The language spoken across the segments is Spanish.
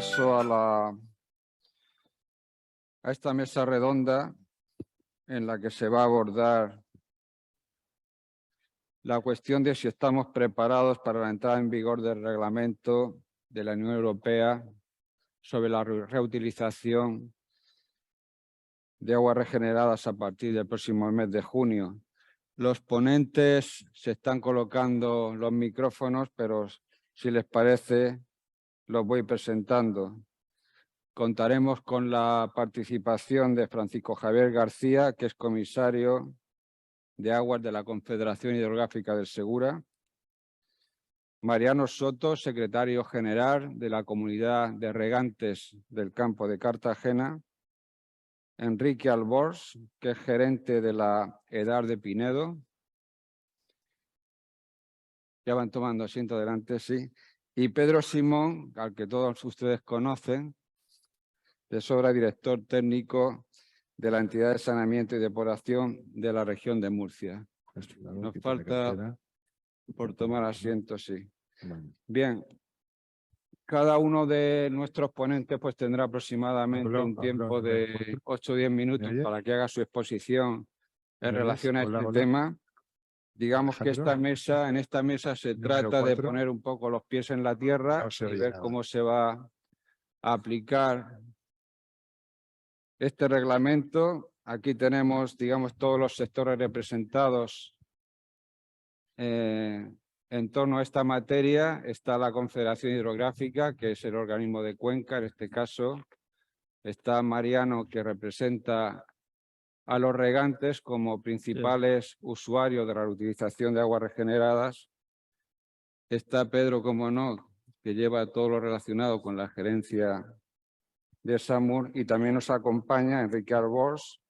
paso a esta mesa redonda en la que se va a abordar la cuestión de si estamos preparados para la entrada en vigor del reglamento de la Unión Europea sobre la reutilización de aguas regeneradas a partir del próximo mes de junio. Los ponentes se están colocando los micrófonos, pero si les parece, los voy presentando. Contaremos con la participación de Francisco Javier García, que es comisario de Aguas de la Confederación Hidrográfica del Segura. Mariano Soto, secretario general de la Comunidad de Regantes del Campo de Cartagena. Enrique Albors, que es gerente de la EDAR de Pinedo. Ya van tomando asiento adelante, sí. Y Pedro Simón, al que todos ustedes conocen, de sobra, director técnico de la entidad de saneamiento y depuración de la región de Murcia. Nos falta por tomar asiento, sí. Bien. Cada uno de nuestros ponentes pues tendrá aproximadamente un tiempo de 8 o 10 minutos para que haga su exposición en relación a este tema. Digamos que en esta mesa se trata de poner un poco los pies en la tierra y ver cómo se va a aplicar este reglamento. Aquí tenemos, digamos, todos los sectores representados en torno a esta materia. Está la Confederación Hidrográfica, que es el organismo de Cuenca, en este caso. Está Mariano, que representa a los regantes como principales usuarios de la reutilización de aguas regeneradas. Está Pedro, como no, que lleva todo lo relacionado con la gerencia de SAMUR, y también nos acompaña Enrique Albors,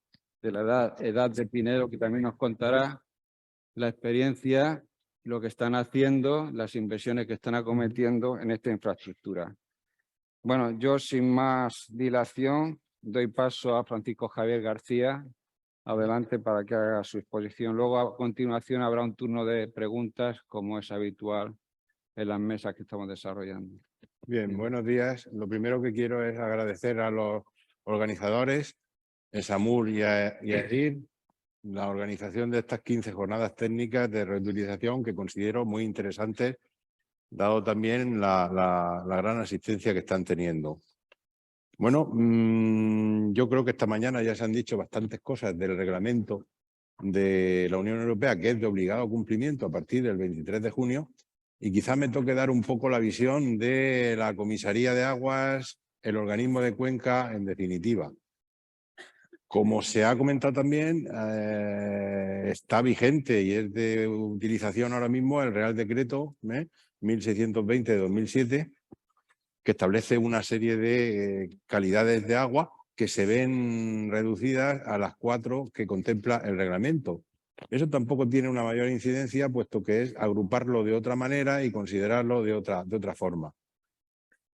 de la EDAR de Pinedo, que también nos contará la experiencia, lo que están haciendo, las inversiones que están acometiendo en esta infraestructura. Bueno, yo sin más dilación doy paso a Francisco Javier García. Adelante para que haga su exposición. Luego, a continuación, habrá un turno de preguntas, como es habitual en las mesas que estamos desarrollando. Bien, buenos días. Lo primero que quiero es agradecer a los organizadores, SAMUR y a EDIR, la organización de estas 15 jornadas técnicas de reutilización, que considero muy interesantes, dado también la gran asistencia que están teniendo. Bueno, yo creo que esta mañana ya se han dicho bastantes cosas del reglamento de la Unión Europea, que es de obligado cumplimiento a partir del 23 de junio, y quizás me toque dar un poco la visión de la Comisaría de Aguas, el organismo de Cuenca, en definitiva. Como se ha comentado también, está vigente y es de utilización ahora mismo el Real Decreto 1620 de 2007, que establece una serie de calidades de agua que se ven reducidas a las 4 que contempla el reglamento. Eso tampoco tiene una mayor incidencia, puesto que es agruparlo de otra manera y considerarlo de otra forma.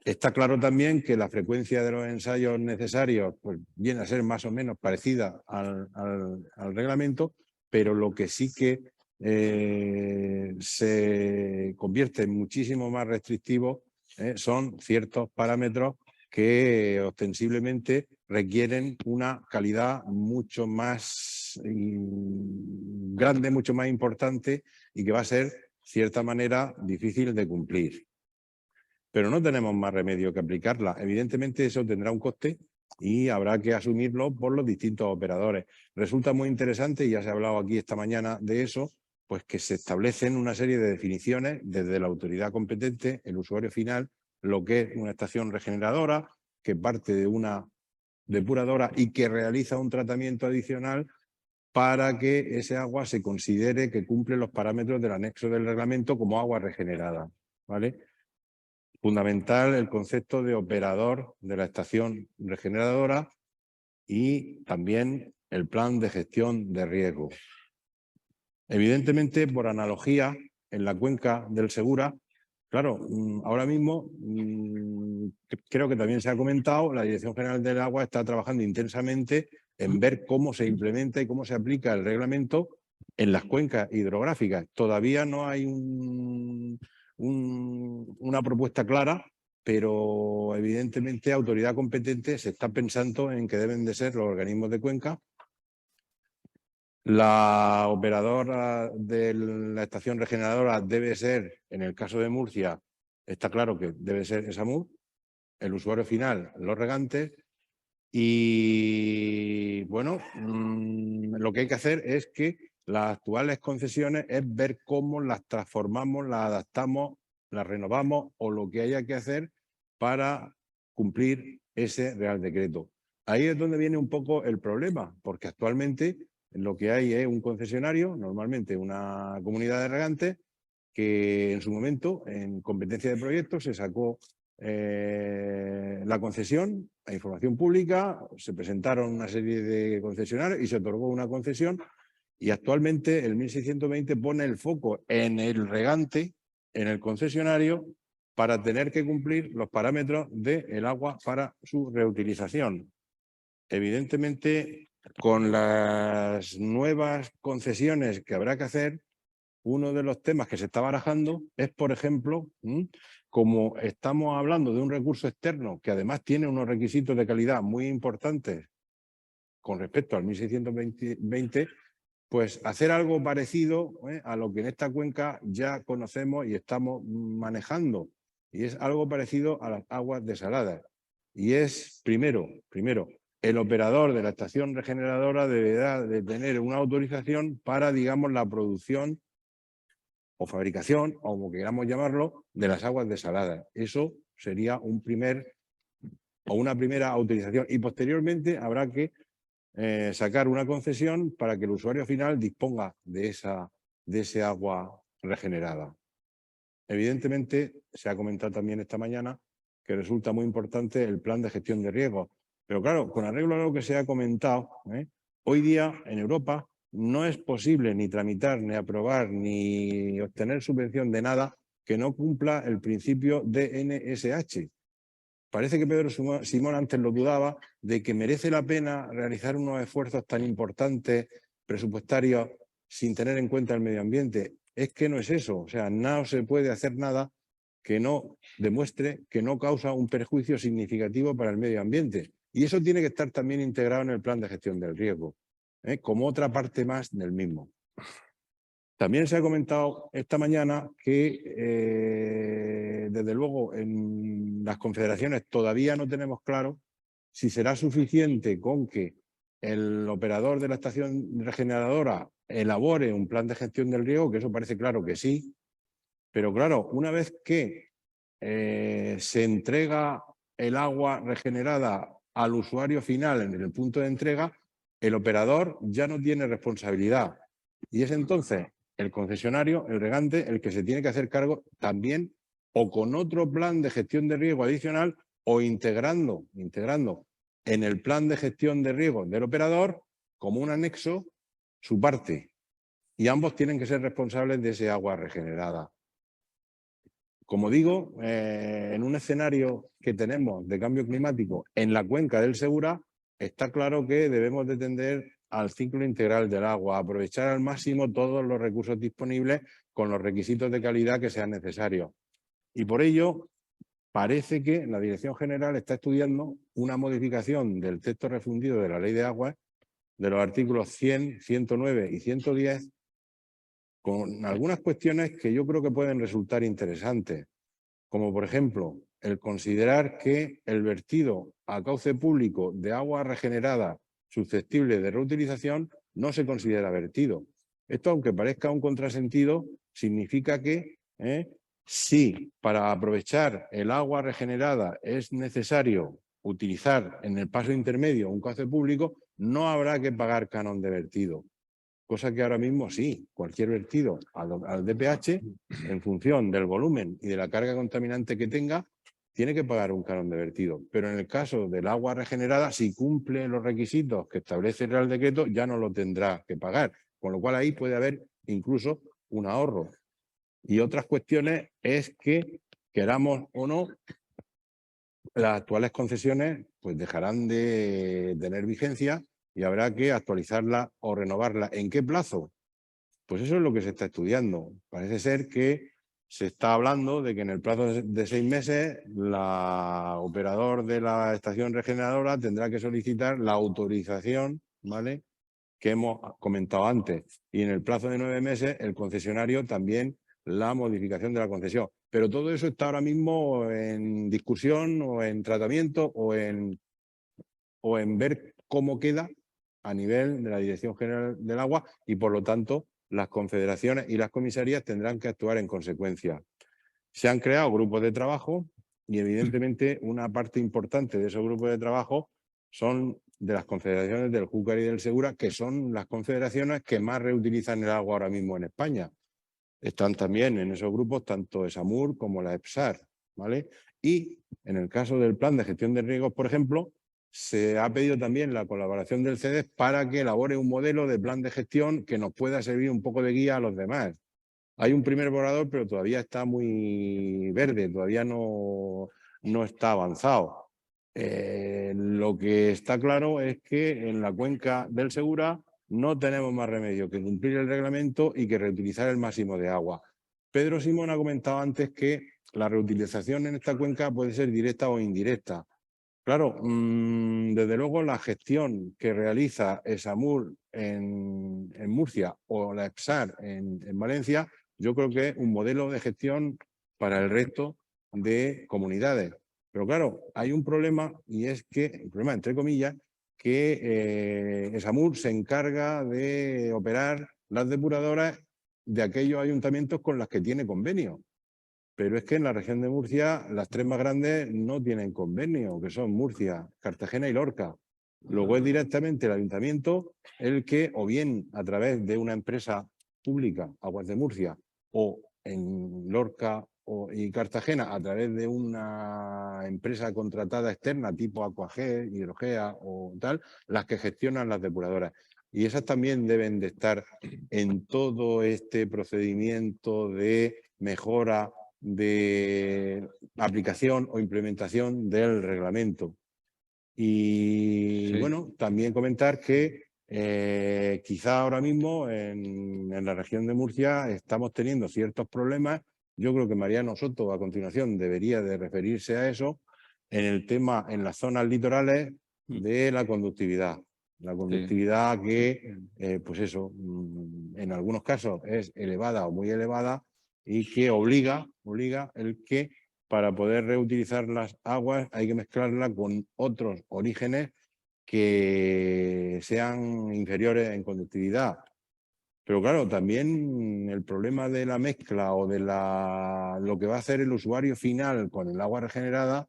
Está claro también que la frecuencia de los ensayos necesarios pues, viene a ser más o menos parecida al reglamento, pero lo que sí que se convierte en muchísimo más restrictivo son ciertos parámetros que ostensiblemente requieren una calidad mucho más grande, mucho más importante, y que va a ser, de cierta manera, difícil de cumplir. Pero no tenemos más remedio que aplicarla. Evidentemente eso tendrá un coste y habrá que asumirlo por los distintos operadores. Resulta muy interesante, y ya se ha hablado aquí esta mañana de eso, pues que se establecen una serie de definiciones desde la autoridad competente, el usuario final, lo que es una estación regeneradora, que parte de una depuradora y que realiza un tratamiento adicional para que ese agua se considere que cumple los parámetros del anexo del reglamento como agua regenerada, ¿vale? Fundamental el concepto de operador de la estación regeneradora y también el plan de gestión de riesgo. Evidentemente, por analogía, en la cuenca del Segura, claro, ahora mismo, creo que también se ha comentado, la Dirección General del Agua está trabajando intensamente en ver cómo se implementa y cómo se aplica el reglamento en las cuencas hidrográficas. Todavía no hay una propuesta clara, pero evidentemente autoridad competente se está pensando en que deben de ser los organismos de cuenca. La operadora de la estación regeneradora debe ser, en el caso de Murcia, está claro que debe ser ESAMUR, el usuario final, los regantes, y bueno, lo que hay que hacer es que las actuales concesiones es ver cómo las transformamos, las adaptamos, las renovamos o lo que haya que hacer para cumplir ese Real Decreto. Ahí es donde viene un poco el problema, porque actualmente lo que hay es un concesionario, normalmente una comunidad de regantes, que en su momento, en competencia de proyectos, se sacó la concesión a información pública, se presentaron una serie de concesionarios y se otorgó una concesión, y actualmente el 1620 pone el foco en el regante, en el concesionario, para tener que cumplir los parámetros del agua para su reutilización. Evidentemente, con las nuevas concesiones que habrá que hacer, uno de los temas que se está barajando es, por ejemplo, como estamos hablando de un recurso externo que además tiene unos requisitos de calidad muy importantes con respecto al 1620, pues hacer algo parecido a lo que en esta cuenca ya conocemos y estamos manejando. Y es algo parecido a las aguas desaladas. Y es, primero, el operador de la estación regeneradora deberá de tener una autorización para, digamos, la producción o fabricación, o como queramos llamarlo, de las aguas desaladas. Eso sería una primera autorización. Y posteriormente habrá que sacar una concesión para que el usuario final disponga de ese agua regenerada. Evidentemente, se ha comentado también esta mañana que resulta muy importante el plan de gestión de riesgos. Pero claro, con arreglo a lo que se ha comentado, hoy día en Europa no es posible ni tramitar, ni aprobar, ni obtener subvención de nada que no cumpla el principio de NSH. Parece que Pedro Simón antes lo dudaba de que merece la pena realizar unos esfuerzos tan importantes presupuestarios sin tener en cuenta el medio ambiente. Es que no es eso, o sea, no se puede hacer nada que no demuestre que no causa un perjuicio significativo para el medio ambiente. Y eso tiene que estar también integrado en el plan de gestión del riesgo, como otra parte más del mismo. También se ha comentado esta mañana que, desde luego, en las confederaciones todavía no tenemos claro si será suficiente con que el operador de la estación regeneradora elabore un plan de gestión del riesgo, que eso parece claro que sí, pero claro, una vez que se entrega el agua regenerada al usuario final en el punto de entrega, el operador ya no tiene responsabilidad. Y es entonces el concesionario, el regante, el que se tiene que hacer cargo también o con otro plan de gestión de riesgo adicional o integrando en el plan de gestión de riesgo del operador como un anexo su parte. Y ambos tienen que ser responsables de ese agua regenerada. Como digo, en un escenario que tenemos de cambio climático en la cuenca del Segura, está claro que debemos de tender al ciclo integral del agua, aprovechar al máximo todos los recursos disponibles con los requisitos de calidad que sean necesarios. Y por ello, parece que la Dirección General está estudiando una modificación del texto refundido de la Ley de Aguas, de los artículos 100, 109 y 110, con algunas cuestiones que yo creo que pueden resultar interesantes, como por ejemplo el considerar que el vertido a cauce público de agua regenerada susceptible de reutilización no se considera vertido. Esto, aunque parezca un contrasentido, significa que si para aprovechar el agua regenerada es necesario utilizar en el paso intermedio un cauce público, no habrá que pagar canon de vertido. Cosa que ahora mismo sí, cualquier vertido al DPH, en función del volumen y de la carga contaminante que tenga, tiene que pagar un canon de vertido. Pero en el caso del agua regenerada, si cumple los requisitos que establece el Real Decreto, ya no lo tendrá que pagar. Con lo cual ahí puede haber incluso un ahorro. Y otras cuestiones es que, queramos o no, las actuales concesiones pues dejarán de tener vigencia y habrá que actualizarla o renovarla. ¿En qué plazo? Pues eso es lo que se está estudiando. Parece ser que se está hablando de que en el plazo de 6 meses la operador de la estación regeneradora tendrá que solicitar la autorización, ¿vale?, que hemos comentado antes. Y en el plazo de 9 meses el concesionario también la modificación de la concesión. Pero todo eso está ahora mismo en discusión o en tratamiento o en ver cómo queda a nivel de la Dirección General del Agua y, por lo tanto, las confederaciones y las comisarías tendrán que actuar en consecuencia. Se han creado grupos de trabajo y, evidentemente, una parte importante de esos grupos de trabajo son de las confederaciones del Júcar y del Segura, que son las confederaciones que más reutilizan el agua ahora mismo en España. Están también en esos grupos tanto ESAMUR como la EPSAR, ¿vale? Y en el caso del plan de gestión de riesgos, por ejemplo, se ha pedido también la colaboración del CEDES para que elabore un modelo de plan de gestión que nos pueda servir un poco de guía a los demás. Hay un primer borrador, pero todavía está muy verde, todavía no está avanzado. Lo que está claro es que en la cuenca del Segura no tenemos más remedio que cumplir el reglamento y que reutilizar el máximo de agua. Pedro Simón ha comentado antes que la reutilización en esta cuenca puede ser directa o indirecta. Claro, desde luego la gestión que realiza ESAMUR en Murcia o la EPSAR en Valencia, yo creo que es un modelo de gestión para el resto de comunidades. Pero claro, hay un problema, y es que, el problema entre comillas, que ESAMUR se encarga de operar las depuradoras de aquellos ayuntamientos con los que tiene convenio. Pero es que en la región de Murcia las 3 más grandes no tienen convenio, que son Murcia, Cartagena y Lorca. Luego es directamente el ayuntamiento el que, o bien a través de una empresa pública, Aguas de Murcia, o en Lorca y Cartagena a través de una empresa contratada externa tipo Aquaget, Hidrogea o tal, las que gestionan las depuradoras. Y esas también deben de estar en todo este procedimiento de mejora de aplicación o implementación del reglamento. Y bueno, también comentar que quizá ahora mismo en la región de Murcia estamos teniendo ciertos problemas. Yo creo que Mariano Soto a continuación debería de referirse a eso en el tema en las zonas litorales de la conductividad. La conductividad que, pues eso, en algunos casos es elevada o muy elevada y que obliga el que para poder reutilizar las aguas hay que mezclarlas con otros orígenes que sean inferiores en conductividad. Pero claro, también el problema de la mezcla o de lo que va a hacer el usuario final con el agua regenerada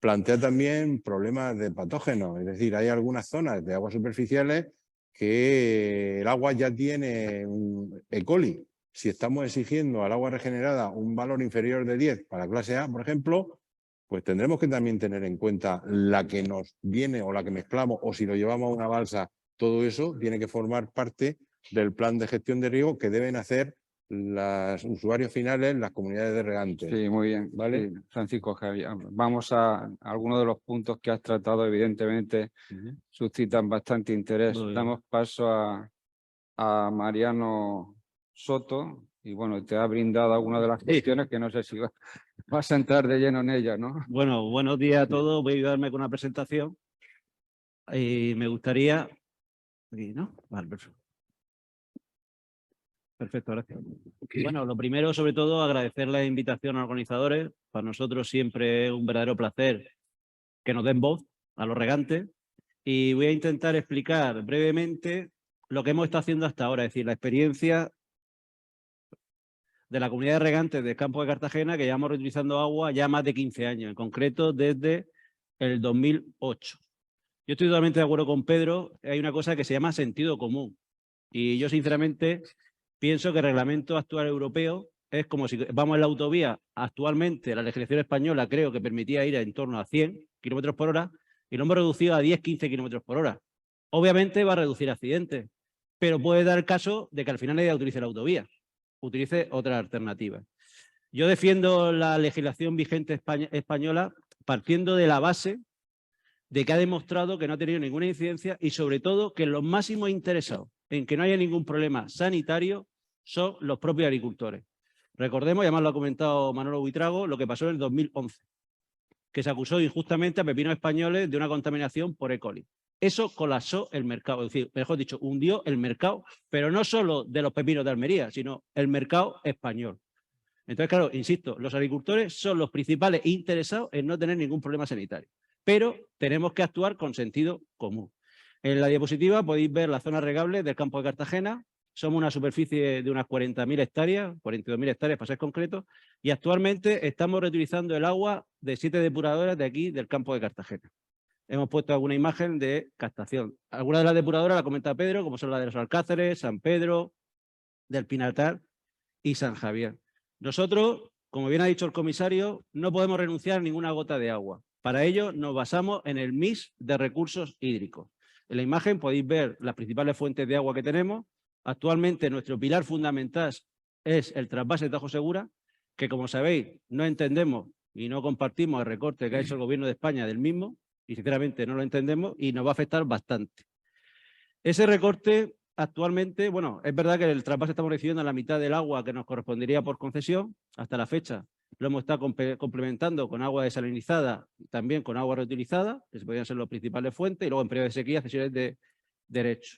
plantea también problemas de patógenos. Es decir, hay algunas zonas de aguas superficiales que el agua ya tiene un E. coli. Si estamos exigiendo al agua regenerada un valor inferior de 10 para clase A, por ejemplo, pues tendremos que también tener en cuenta la que nos viene o la que mezclamos, o si lo llevamos a una balsa, todo eso tiene que formar parte del plan de gestión de riego que deben hacer los usuarios finales, las comunidades de regantes. Sí, muy bien. ¿Vale? Sí, Francisco Javier. Vamos a algunos de los puntos que has tratado, evidentemente, suscitan bastante interés. Damos paso a Mariano Soto y bueno, te ha brindado algunas de las cuestiones que no sé si vas a entrar de lleno en ellas, ¿no? Bueno, buenos días a todos. Voy a ayudarme con una presentación y me gustaría... Aquí, ¿no? Vale, perfecto. Perfecto, gracias. Bueno, lo primero, sobre todo, agradecer la invitación a los organizadores. Para nosotros siempre es un verdadero placer que nos den voz a los regantes. Y voy a intentar explicar brevemente lo que hemos estado haciendo hasta ahora, es decir, la experiencia de la comunidad de regantes del campo de Cartagena, que llevamos reutilizando agua ya más de 15 años, en concreto desde el 2008. Yo estoy totalmente de acuerdo con Pedro, hay una cosa que se llama sentido común. Y yo, sinceramente, pienso que el reglamento actual europeo es como si vamos en la autovía. Actualmente, la legislación española creo que permitía ir en torno a 100 kilómetros por hora y lo hemos reducido a 10-15 kilómetros por hora. Obviamente va a reducir accidentes, pero puede dar el caso de que al final nadie utilice la autovía, utilice otra alternativa. Yo defiendo la legislación vigente española partiendo de la base de que ha demostrado que no ha tenido ninguna incidencia y, sobre todo, que los máximos interesados en que no haya ningún problema sanitario son los propios agricultores. Recordemos, y además lo ha comentado Manolo Buitrago, lo que pasó en el 2011, que se acusó injustamente a pepinos españoles de una contaminación por E. coli. Eso colapsó el mercado, es decir, mejor dicho, hundió el mercado, pero no solo de los pepinos de Almería, sino el mercado español. Entonces, claro, insisto, los agricultores son los principales interesados en no tener ningún problema sanitario, pero tenemos que actuar con sentido común. En la diapositiva podéis ver la zona regable del campo de Cartagena. Somos una superficie de unas 40.000 hectáreas, 42.000 hectáreas para ser concreto, y actualmente estamos reutilizando el agua de 7 depuradoras de aquí, del campo de Cartagena. Hemos puesto alguna imagen de captación. Algunas de las depuradoras la comenta Pedro, como son las de los Alcáceres, San Pedro, del Pinatar y San Javier. Nosotros, como bien ha dicho el comisario, no podemos renunciar a ninguna gota de agua. Para ello nos basamos en el mix de recursos hídricos. En la imagen podéis ver las principales fuentes de agua que tenemos. Actualmente nuestro pilar fundamental es el trasvase de Tajo Segura, que como sabéis no entendemos y no compartimos el recorte que ha hecho el Gobierno de España del mismo, y sinceramente no lo entendemos y nos va a afectar bastante. Ese recorte actualmente, bueno, es verdad que el trasvase estamos recibiendo la mitad del agua que nos correspondería por concesión. Hasta la fecha lo hemos estado complementando con agua desalinizada y también con agua reutilizada, que podrían ser las principales fuentes, y luego en periodo de sequía, cesiones de derecho.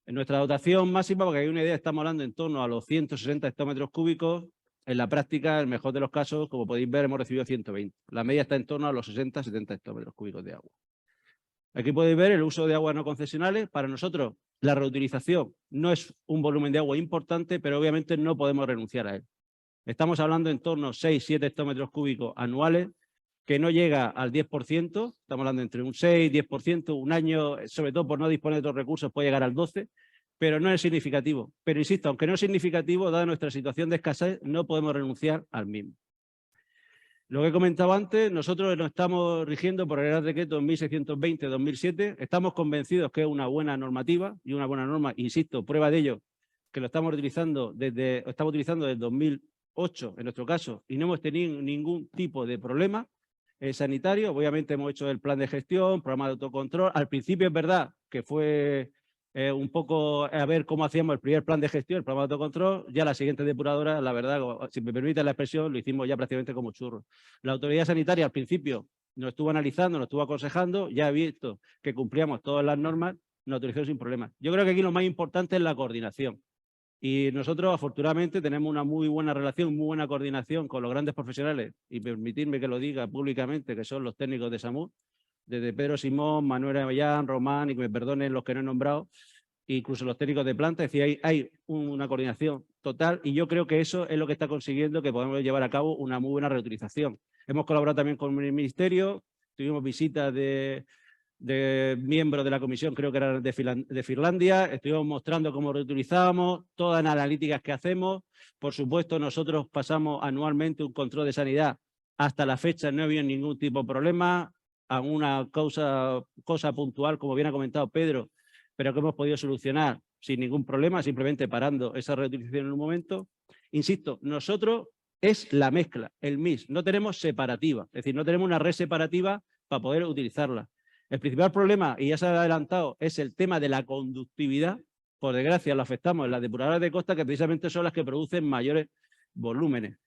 En nuestra dotación máxima, porque hay una idea, estamos hablando en torno a los 160 hectómetros cúbicos. En la práctica, en el mejor de los casos, como podéis ver, hemos recibido 120. La media está en torno a los 60-70 hectómetros cúbicos de agua. Aquí podéis ver el uso de aguas no concesionales. Para nosotros, la reutilización no es un volumen de agua importante, pero obviamente no podemos renunciar a él. Estamos hablando en torno a 6-7 hectómetros cúbicos anuales, que no llega al 10%, estamos hablando entre un 6-10%, un año, sobre todo por no disponer de otros recursos, puede llegar al 12%, pero no es significativo. Pero insisto, aunque no es significativo, dada nuestra situación de escasez, no podemos renunciar al mismo. Lo que he comentado antes, nosotros nos estamos rigiendo por el Real Decreto 1620-2007, estamos convencidos que es una buena normativa y una buena norma, insisto, prueba de ello, que lo estamos utilizando desde el 2008 en nuestro caso y no hemos tenido ningún tipo de problema sanitario. Obviamente hemos hecho el plan de gestión, programa de autocontrol. Al principio es verdad que fue un poco a ver cómo hacíamos el primer plan de gestión, el programa de autocontrol. Ya la siguiente depuradora, la verdad, si me permite la expresión, lo hicimos ya prácticamente como churros. La autoridad sanitaria al principio nos estuvo analizando, nos estuvo aconsejando, ya ha visto que cumplíamos todas las normas, nos autorizó sin problemas. Yo creo que aquí lo más importante es la coordinación. Y nosotros, afortunadamente, tenemos una muy buena relación, muy buena coordinación con los grandes profesionales, y permitirme que lo diga públicamente, que son los técnicos de SAMUR, desde Pedro Simón, Manuel Avellán, Román, y que me perdonen los que no he nombrado, incluso los técnicos de planta. Es decir, hay una coordinación total, y yo creo que eso es lo que está consiguiendo que podamos llevar a cabo una muy buena reutilización. Hemos colaborado también con el Ministerio, tuvimos visitas de miembros de la comisión, creo que eran de Finlandia, estuvimos mostrando cómo reutilizábamos, todas las analíticas que hacemos. Por supuesto, nosotros pasamos anualmente un control de sanidad. Hasta la fecha no ha habido ningún tipo de problema, alguna cosa puntual, como bien ha comentado Pedro, pero que hemos podido solucionar sin ningún problema, simplemente parando esa reutilización en un momento. Insisto, nosotros es la mezcla, el mix, no tenemos separativa, es decir, no tenemos una red separativa para poder utilizarla. El principal problema, y ya se ha adelantado, es el tema de la conductividad. Por desgracia, lo afectamos en las depuradoras de costa, que precisamente son las que producen mayores volúmenes.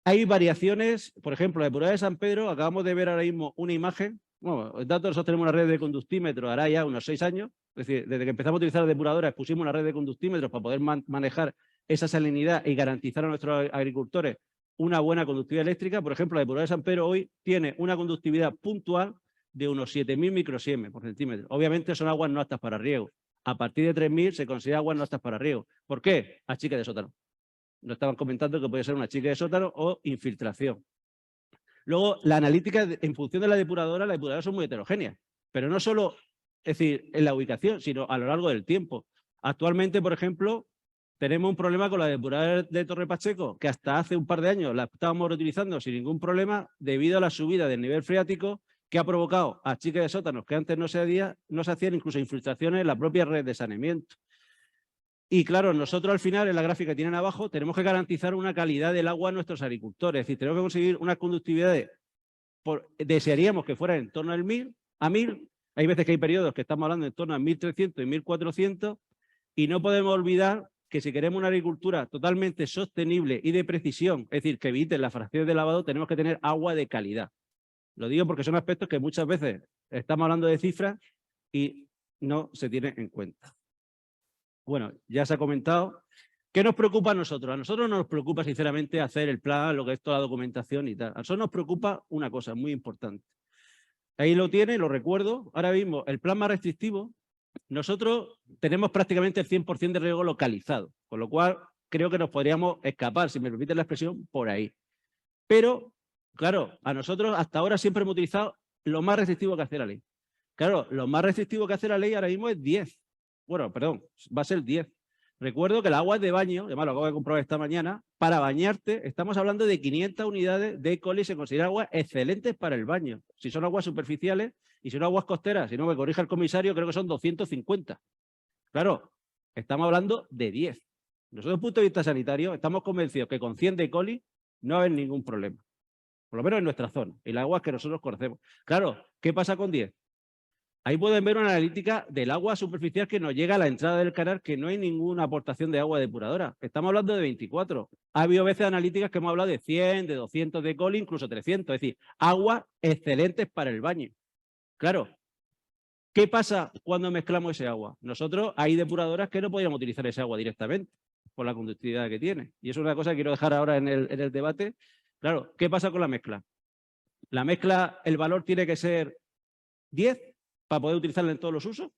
Hay variaciones, por ejemplo, la depuradora de San Pedro, acabamos de ver ahora mismo una imagen. Bueno, el dato, nosotros tenemos una red de conductímetros hará ya unos 6 años. Es decir, desde que empezamos a utilizar las depuradoras, pusimos una red de conductímetros para poder manejar esa salinidad y garantizar a nuestros agricultores una buena conductividad eléctrica. Por ejemplo, la depuradora de San Pedro hoy tiene una conductividad puntual de unos 7.000 microsiemens por centímetro. Obviamente son aguas no aptas para riego. A partir de 3.000 se considera aguas no aptas para riego. ¿Por qué? Achique de sótano. Nos estaban comentando que puede ser una achique de sótano o infiltración. Luego, la analítica, en función de la depuradora, las depuradoras son muy heterogéneas. Pero no solo, es decir, en la ubicación, sino a lo largo del tiempo. Actualmente, por ejemplo, tenemos un problema con la depuradora de Torre Pacheco, que hasta hace un par de años la estábamos reutilizando sin ningún problema debido a la subida del nivel freático, que ha provocado achique de sótanos que antes no se hacían, incluso infiltraciones en la propia red de saneamiento. Y claro, nosotros al final, en la gráfica que tienen abajo, tenemos que garantizar una calidad del agua a nuestros agricultores. Es decir, tenemos que conseguir unas conductividades, desearíamos que fueran en torno al 1.000. Hay veces que hay periodos que estamos hablando en torno a 1.300 y 1.400, y no podemos olvidar que si queremos una agricultura totalmente sostenible y de precisión, es decir, que evite las fracciones de lavado, tenemos que tener agua de calidad. Lo digo porque son aspectos que muchas veces estamos hablando de cifras y no se tienen en cuenta. Bueno, ya se ha comentado. ¿Qué nos preocupa a nosotros? A nosotros no nos preocupa, sinceramente, hacer el plan, lo que es toda la documentación y tal. A nosotros nos preocupa una cosa muy importante. Ahí lo tiene, lo recuerdo. Ahora mismo, el plan más restrictivo, nosotros tenemos prácticamente el 100% de riego localizado, con lo cual creo que nos podríamos escapar, si me permiten la expresión, por ahí. Pero, claro, a nosotros hasta ahora siempre hemos utilizado lo más restrictivo que hace la ley. Claro, lo más restrictivo que hace la ley ahora mismo es 10. Bueno, perdón, va a ser 10. Recuerdo que el agua de baño, además lo acabo de comprobar esta mañana, para bañarte estamos hablando de 500 unidades de E. coli, se consideran aguas excelentes para el baño. Si son aguas superficiales y si son aguas costeras, si no me corrija el comisario, creo que son 250. Claro, estamos hablando de 10. Nosotros, desde el punto de vista sanitario, estamos convencidos que con 100 de E. coli no va a haber ningún problema. Por lo menos en nuestra zona, y las aguas que nosotros conocemos. Claro, ¿qué pasa con 10? Ahí pueden ver una analítica del agua superficial que nos llega a la entrada del canal, que no hay ninguna aportación de agua depuradora. Estamos hablando de 24. Ha habido veces analíticas que hemos hablado de 100, de 200 de E. coli, incluso 300. Es decir, aguas excelentes para el baño. Claro, ¿qué pasa cuando mezclamos ese agua? Nosotros hay depuradoras que no podríamos utilizar ese agua directamente por la conductividad que tiene. Y eso es una cosa que quiero dejar ahora en el debate. Claro, ¿qué pasa con la mezcla? La mezcla, el valor tiene que ser 10 para poder utilizarla en todos los usos,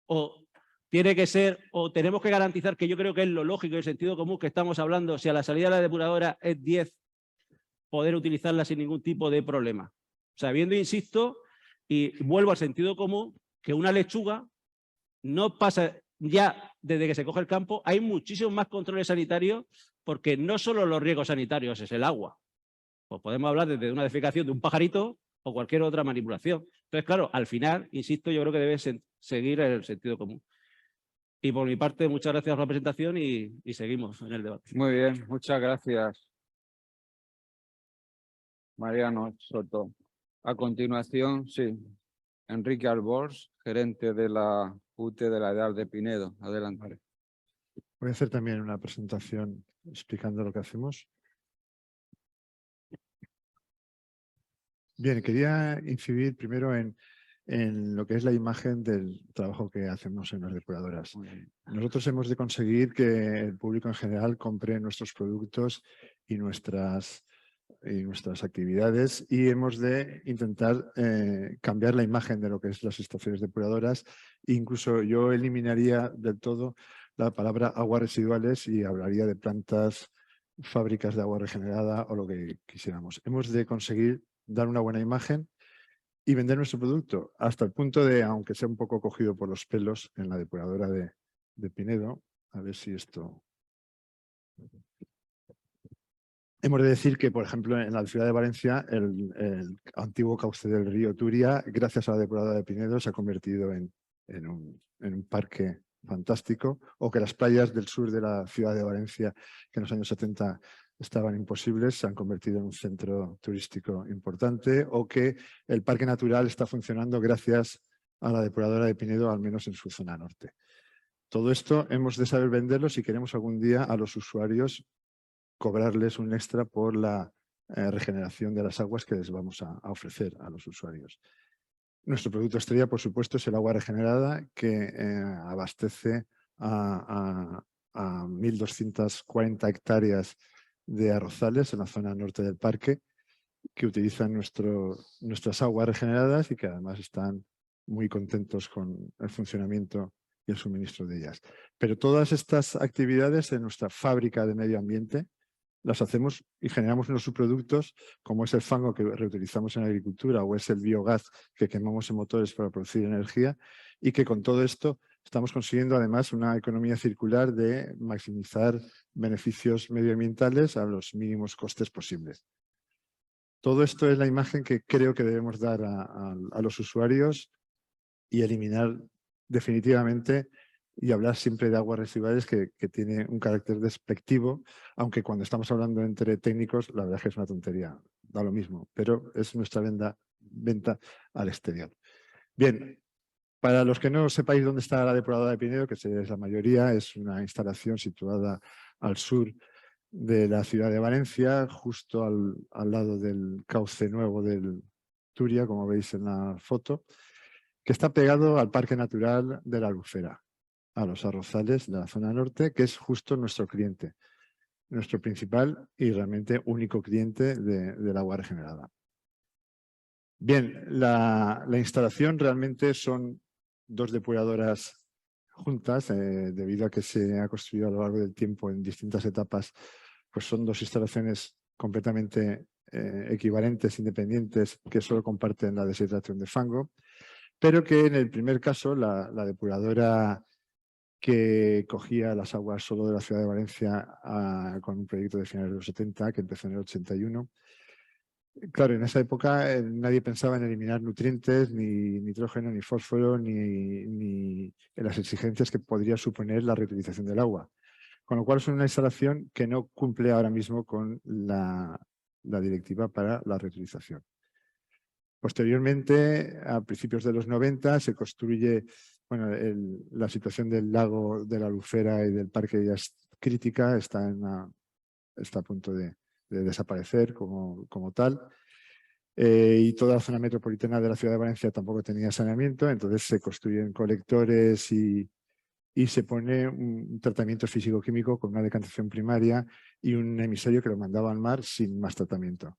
o tiene que ser, o tenemos que garantizar, que yo creo que es lo lógico y el sentido común que estamos hablando, si a la salida de la depuradora es 10, poder utilizarla sin ningún tipo de problema. Sabiendo, insisto, y vuelvo al sentido común, que una lechuga no pasa ya desde que se coge el campo, hay muchísimos más controles sanitarios, porque no solo los riesgos sanitarios es el agua. Pues podemos hablar desde una defecación de un pajarito o cualquier otra manipulación. Entonces, claro, al final, insisto, yo creo que debe seguir el sentido común. Y por mi parte, muchas gracias por la presentación y seguimos en el debate. Muy bien, muchas gracias, Mariano Soto. A continuación, sí, Enrique Albors, gerente de la UTE de la Edad de Pinedo. Adelante. Voy a hacer también una presentación explicando lo que hacemos. Bien, quería incidir primero en lo que es la imagen del trabajo que hacemos en las depuradoras. Nosotros hemos de conseguir que el público en general compre nuestros productos y nuestras actividades, y hemos de intentar cambiar la imagen de lo que es las estaciones depuradoras. Incluso yo eliminaría del todo la palabra aguas residuales y hablaría de plantas, fábricas de agua regenerada o lo que quisiéramos. Hemos de conseguir dar una buena imagen y vender nuestro producto hasta el punto de, aunque sea un poco cogido por los pelos, en la depuradora de Pinedo, a ver si esto... Hemos de decir que, por ejemplo, en la ciudad de Valencia, el antiguo cauce del río Turia, gracias a la depuradora de Pinedo, se ha convertido en un parque fantástico, o que las playas del sur de la ciudad de Valencia, que en los años 70 estaban imposibles, se han convertido en un centro turístico importante, o que el parque natural está funcionando gracias a la depuradora de Pinedo, al menos en su zona norte. Todo esto hemos de saber venderlo si queremos algún día a los usuarios cobrarles un extra por la regeneración de las aguas que les vamos a ofrecer a los usuarios. Nuestro producto estrella, por supuesto, es el agua regenerada, que abastece a 1.240 hectáreas de arrozales en la zona norte del parque, que utilizan nuestras aguas regeneradas y que además están muy contentos con el funcionamiento y el suministro de ellas. Pero todas estas actividades en nuestra fábrica de medio ambiente las hacemos y generamos unos subproductos, como es el fango que reutilizamos en la agricultura o es el biogás que quemamos en motores para producir energía, y que con todo esto estamos consiguiendo además una economía circular de maximizar beneficios medioambientales a los mínimos costes posibles. Todo esto es la imagen que creo que debemos dar a los usuarios y eliminar definitivamente y hablar siempre de aguas residuales, que tiene un carácter despectivo, aunque cuando estamos hablando entre técnicos la verdad es que es una tontería, da lo mismo, pero es nuestra venta al exterior. Bien, Para los que no sepáis dónde está la depuradora de Pinedo, que es la mayoría, es una instalación situada al sur de la ciudad de Valencia, justo al lado del cauce nuevo del Turia, como veis en la foto, que está pegado al Parque Natural de la Albufera, a los arrozales de la zona norte, que es justo nuestro cliente, nuestro principal y realmente único cliente del agua regenerada. Bien, la instalación realmente son 2 depuradoras juntas, debido a que se ha construido a lo largo del tiempo en distintas etapas, pues son 2 instalaciones completamente equivalentes, independientes, que solo comparten la deshidratación de fango, pero que en el primer caso la depuradora que cogía las aguas solo de la ciudad de Valencia con un proyecto de finales de los 70, que empezó en el 81. Claro, en esa época nadie pensaba en eliminar nutrientes, ni nitrógeno, ni fósforo, ni en las exigencias que podría suponer la reutilización del agua. Con lo cual es una instalación que no cumple ahora mismo con la directiva para la reutilización. Posteriormente, a principios de los 90, se construye, bueno, la situación del lago de la Albufera y del parque ya es crítica, está a punto de desaparecer como tal. Y toda la zona metropolitana de la ciudad de Valencia tampoco tenía saneamiento, entonces se construyen colectores y se pone un tratamiento físico-químico con una decantación primaria y un emisario que lo mandaba al mar sin más tratamiento.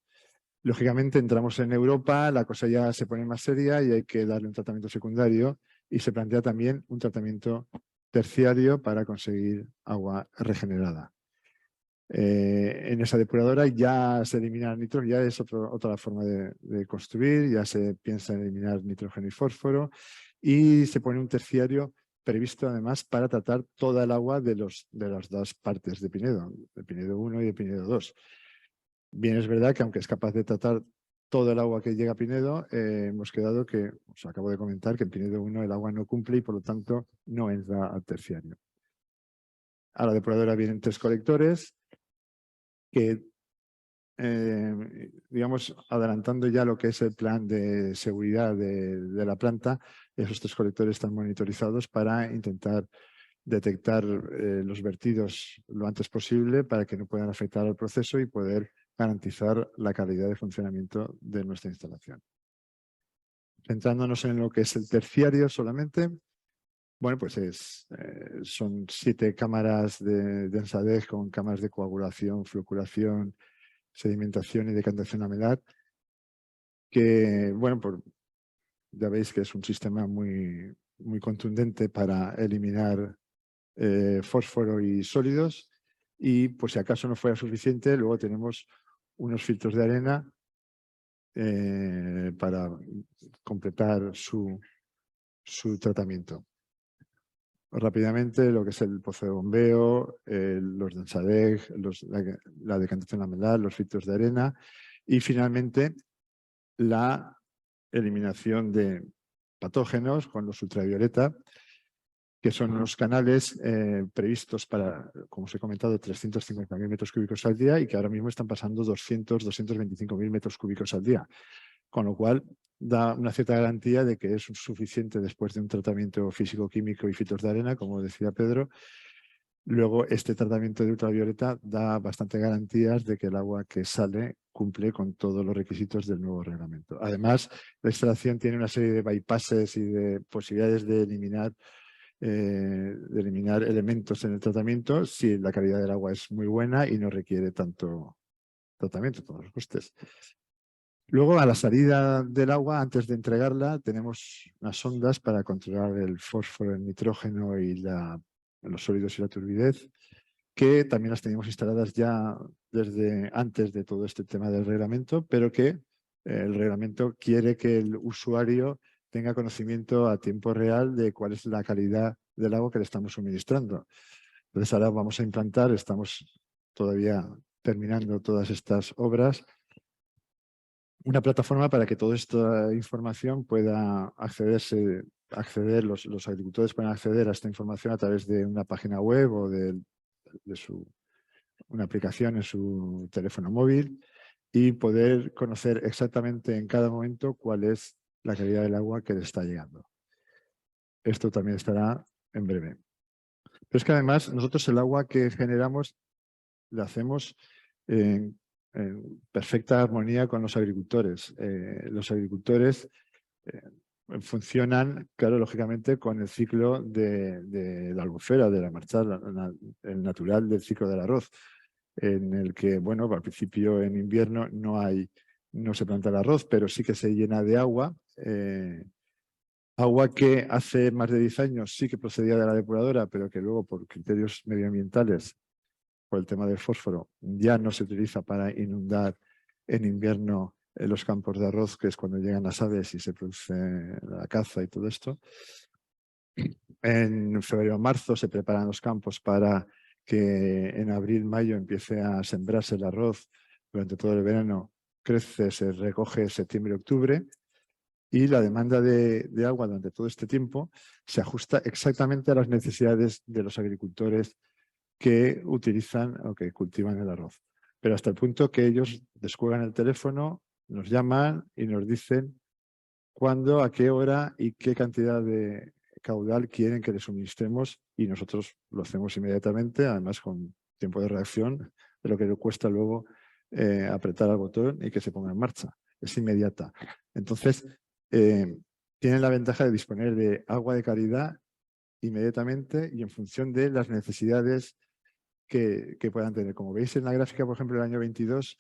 Lógicamente entramos en Europa, la cosa ya se pone más seria y hay que darle un tratamiento secundario y se plantea también un tratamiento terciario para conseguir agua regenerada. En esa depuradora ya se elimina el nitrógeno, ya es otra forma de construir, ya se piensa en eliminar nitrógeno y fósforo y se pone un terciario previsto además para tratar toda el agua de las 2 partes de Pinedo 1 y de Pinedo 2. Bien, es verdad que aunque es capaz de tratar todo el agua que llega a Pinedo, hemos quedado que, os acabo de comentar, que en Pinedo 1 el agua no cumple y por lo tanto no entra al terciario. A la depuradora vienen 3 colectores que, digamos, adelantando ya lo que es el plan de seguridad de la planta, esos 3 colectores están monitorizados para intentar detectar los vertidos lo antes posible para que no puedan afectar al proceso y poder garantizar la calidad de funcionamiento de nuestra instalación. Centrándonos en lo que es el terciario solamente, bueno, pues son 7 cámaras de densadez con cámaras de coagulación, flocculación, sedimentación y decantación amelar, que, bueno, ya veis que es un sistema muy, muy contundente para eliminar fósforo y sólidos, y pues si acaso no fuera suficiente, luego tenemos unos filtros de arena para completar su tratamiento. Rápidamente, lo que es el pozo de bombeo, los densadeg, la decantación lamelar, los filtros de arena y finalmente la eliminación de patógenos con los ultravioleta, que son unos canales previstos para, como os he comentado, 350.000 metros cúbicos al día y que ahora mismo están pasando 225.000 metros cúbicos al día. Con lo cual, da una cierta garantía de que es suficiente después de un tratamiento físico-químico y filtros de arena, como decía Pedro. Luego, este tratamiento de ultravioleta da bastante garantías de que el agua que sale cumple con todos los requisitos del nuevo reglamento. Además, la instalación tiene una serie de bypasses y de posibilidades de eliminar elementos en el tratamiento si la calidad del agua es muy buena y no requiere tanto tratamiento, todos los costes. Luego, a la salida del agua, antes de entregarla, tenemos unas sondas para controlar el fósforo, el nitrógeno y los sólidos y la turbidez, que también las teníamos instaladas ya desde antes de todo este tema del reglamento, pero que el reglamento quiere que el usuario tenga conocimiento a tiempo real de cuál es la calidad del agua que le estamos suministrando. Entonces ahora vamos a implantar, estamos todavía terminando todas estas obras, una plataforma para que toda esta información pueda acceder, los agricultores puedan acceder a esta información a través de una página web o de una aplicación en su teléfono móvil y poder conocer exactamente en cada momento cuál es la calidad del agua que les está llegando. esto también estará en breve. Pero es que además nosotros el agua que generamos la hacemos en perfecta armonía con los agricultores. Los agricultores funcionan, claro, lógicamente, con el ciclo de la albufera, de la marcha, el natural del ciclo del arroz, en el que, bueno, al principio en invierno no se planta el arroz, pero sí que se llena de agua. Agua que hace más de 10 años sí que procedía de la depuradora, pero que luego por criterios medioambientales, por el tema del fósforo, ya no se utiliza para inundar en invierno los campos de arroz, que es cuando llegan las aves y se produce la caza y todo esto. En febrero o marzo se preparan los campos para que en abril, mayo empiece a sembrarse el arroz. Durante todo el verano crece, se recoge septiembre, octubre. Y la demanda de agua durante todo este tiempo se ajusta exactamente a las necesidades de los agricultores que utilizan o que cultivan el arroz. Pero hasta el punto que ellos descuelgan el teléfono, nos llaman y nos dicen cuándo, a qué hora y qué cantidad de caudal quieren que les suministremos, y nosotros lo hacemos inmediatamente, además con tiempo de reacción de lo que le cuesta luego apretar al botón y que se ponga en marcha. Es inmediata. Entonces, tienen la ventaja de disponer de agua de calidad inmediatamente y en función de las necesidades que puedan tener. Como veis en la gráfica, por ejemplo, el año 22,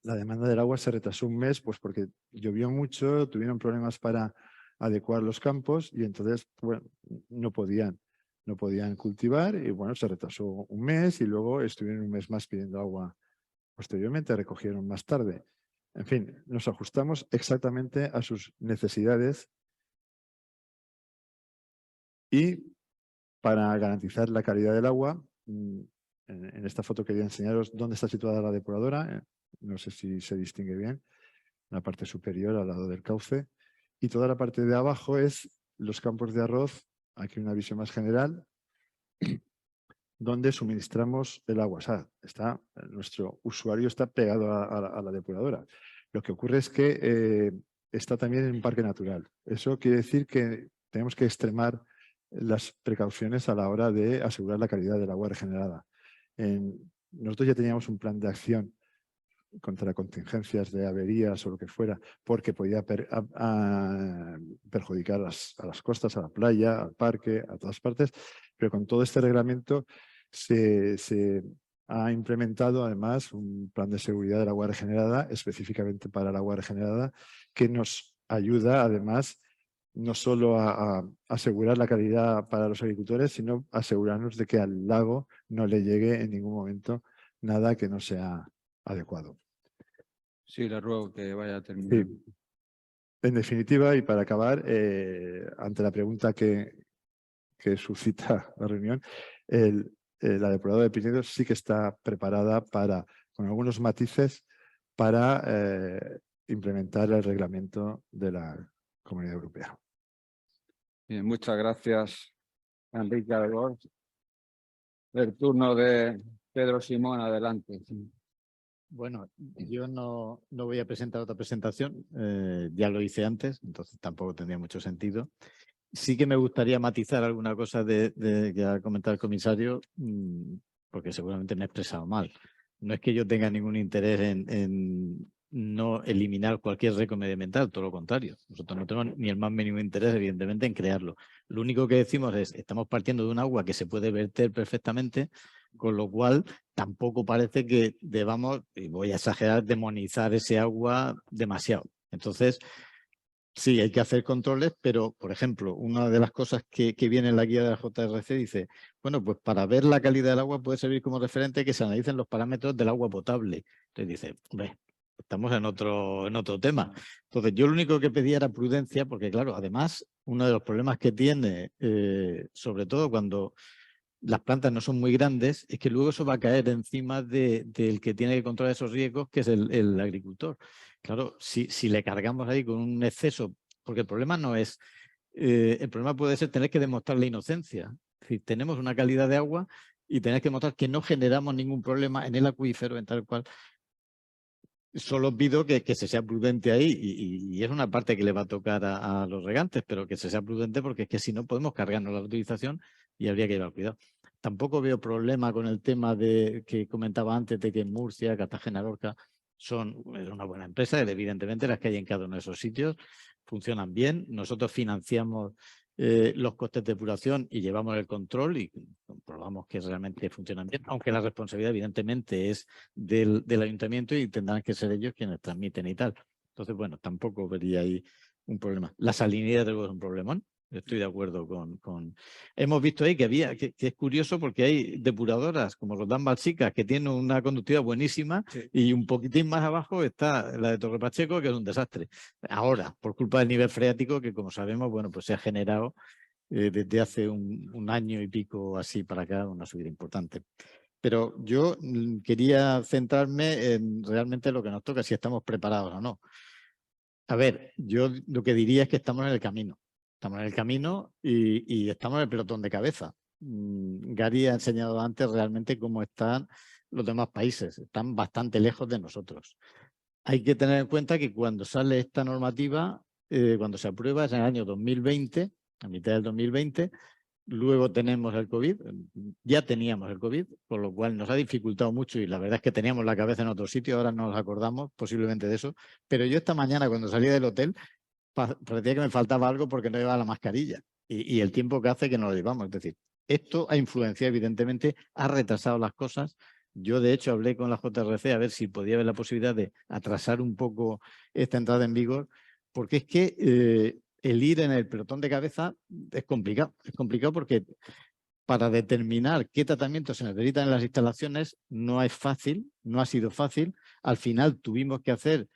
la demanda del agua se retrasó un mes, pues porque llovió mucho, tuvieron problemas para adecuar los campos y entonces, bueno, no podían cultivar y bueno, se retrasó un mes y luego estuvieron un mes más pidiendo agua. Posteriormente recogieron más tarde. En fin, nos ajustamos exactamente a sus necesidades y para garantizar la calidad del agua, en esta foto quería enseñaros dónde está situada la depuradora. No sé si se distingue bien. La parte superior al lado del cauce. Y toda la parte de abajo es los campos de arroz. Aquí una visión más general, donde suministramos el agua. O sea, nuestro usuario está pegado a la depuradora. Lo que ocurre es que está también en un parque natural. Eso quiere decir que tenemos que extremar las precauciones a la hora de asegurar la calidad del agua regenerada. Nosotros ya teníamos un plan de acción contra contingencias de averías o lo que fuera, porque podía perjudicar a las costas, a la playa, al parque, a todas partes, pero con todo este reglamento se ha implementado además un plan de seguridad del agua regenerada, específicamente para el agua regenerada, que nos ayuda además no solo a asegurar la calidad para los agricultores, sino asegurarnos de que al lago no le llegue en ningún momento nada que no sea adecuado. Sí, le ruego que vaya a terminar. Sí. En definitiva, y para acabar, ante la pregunta que suscita la reunión, la depuradora de Pinedos sí que está preparada con algunos matices, para implementar el reglamento de la Comunidad Europea. Bien, muchas gracias, Enrique Albor. El turno de Pedro Simón, adelante. Bueno, yo no voy a presentar otra presentación, ya lo hice antes, entonces tampoco tendría mucho sentido. Sí que me gustaría matizar alguna cosa que ha comentado el comisario, porque seguramente me he expresado mal. No es que yo tenga ningún interés en no eliminar cualquier récord medioambiental, todo lo contrario. Nosotros no tenemos ni el más mínimo interés, evidentemente, en crearlo. Lo único que decimos es, estamos partiendo de un agua que se puede verter perfectamente, con lo cual tampoco parece que debamos, y voy a exagerar, demonizar ese agua demasiado. Entonces, sí, hay que hacer controles, pero, por ejemplo, una de las cosas que viene en la guía de la JRC dice, bueno, pues para ver la calidad del agua puede servir como referente que se analicen los parámetros del agua potable. Entonces dice, hombre, estamos en otro tema. Entonces, yo lo único que pedía era prudencia, porque claro, además, uno de los problemas que tiene, sobre todo cuando las plantas no son muy grandes, es que luego eso va a caer encima del que tiene que controlar esos riesgos, que es el agricultor. Claro, si le cargamos ahí con un exceso, porque el problema no es, el problema puede ser tener que demostrar la inocencia. Es decir, tenemos una calidad de agua y tener que demostrar que no generamos ningún problema en el acuífero, en tal cual. Solo pido que se sea prudente ahí y es una parte que le va a tocar a los regantes, pero que se sea prudente porque es que si no podemos cargarnos la utilización y habría que llevar cuidado. Tampoco veo problema con el tema de que comentaba antes de que en Murcia, Cartagena, Lorca es una buena empresa, evidentemente las que hay en cada uno de esos sitios funcionan bien. Nosotros financiamos los costes de depuración y llevamos el control y comprobamos que realmente funcionan bien, aunque la responsabilidad evidentemente es del ayuntamiento y tendrán que ser ellos quienes transmiten y tal. Entonces, bueno, tampoco vería ahí un problema. La salinidad de luego es un problemón. Estoy de acuerdo con... Hemos visto ahí que es curioso porque hay depuradoras como Roldán Balsica que tienen una conductividad buenísima y un poquitín más abajo está la de Torre Pacheco, que es un desastre. Ahora, por culpa del nivel freático que, como sabemos, bueno, pues se ha generado desde hace un año y pico así para acá una subida importante. Pero yo quería centrarme en realmente lo que nos toca, si estamos preparados o no. A ver, yo lo que diría es que estamos en el camino. Estamos en el camino y estamos en el pelotón de cabeza. Gary ha enseñado antes realmente cómo están los demás países. Están bastante lejos de nosotros. Hay que tener en cuenta que cuando sale esta normativa, cuando se aprueba es en el año 2020, a mitad del 2020, luego tenemos el COVID, ya teníamos el COVID, con lo cual nos ha dificultado mucho y la verdad es que teníamos la cabeza en otro sitio, ahora no nos acordamos posiblemente de eso, pero yo esta mañana cuando salí del hotel parecía que me faltaba algo porque no llevaba la mascarilla y el tiempo que hace que no lo llevamos. Es decir, esto ha influenciado evidentemente, ha retrasado las cosas. Yo, de hecho, hablé con la JRC a ver si podía haber la posibilidad de atrasar un poco esta entrada en vigor, porque es que el ir en el pelotón de cabeza es complicado. Es complicado porque para determinar qué tratamientos se necesitan en las instalaciones no es fácil, no ha sido fácil. Al final tuvimos que hacer,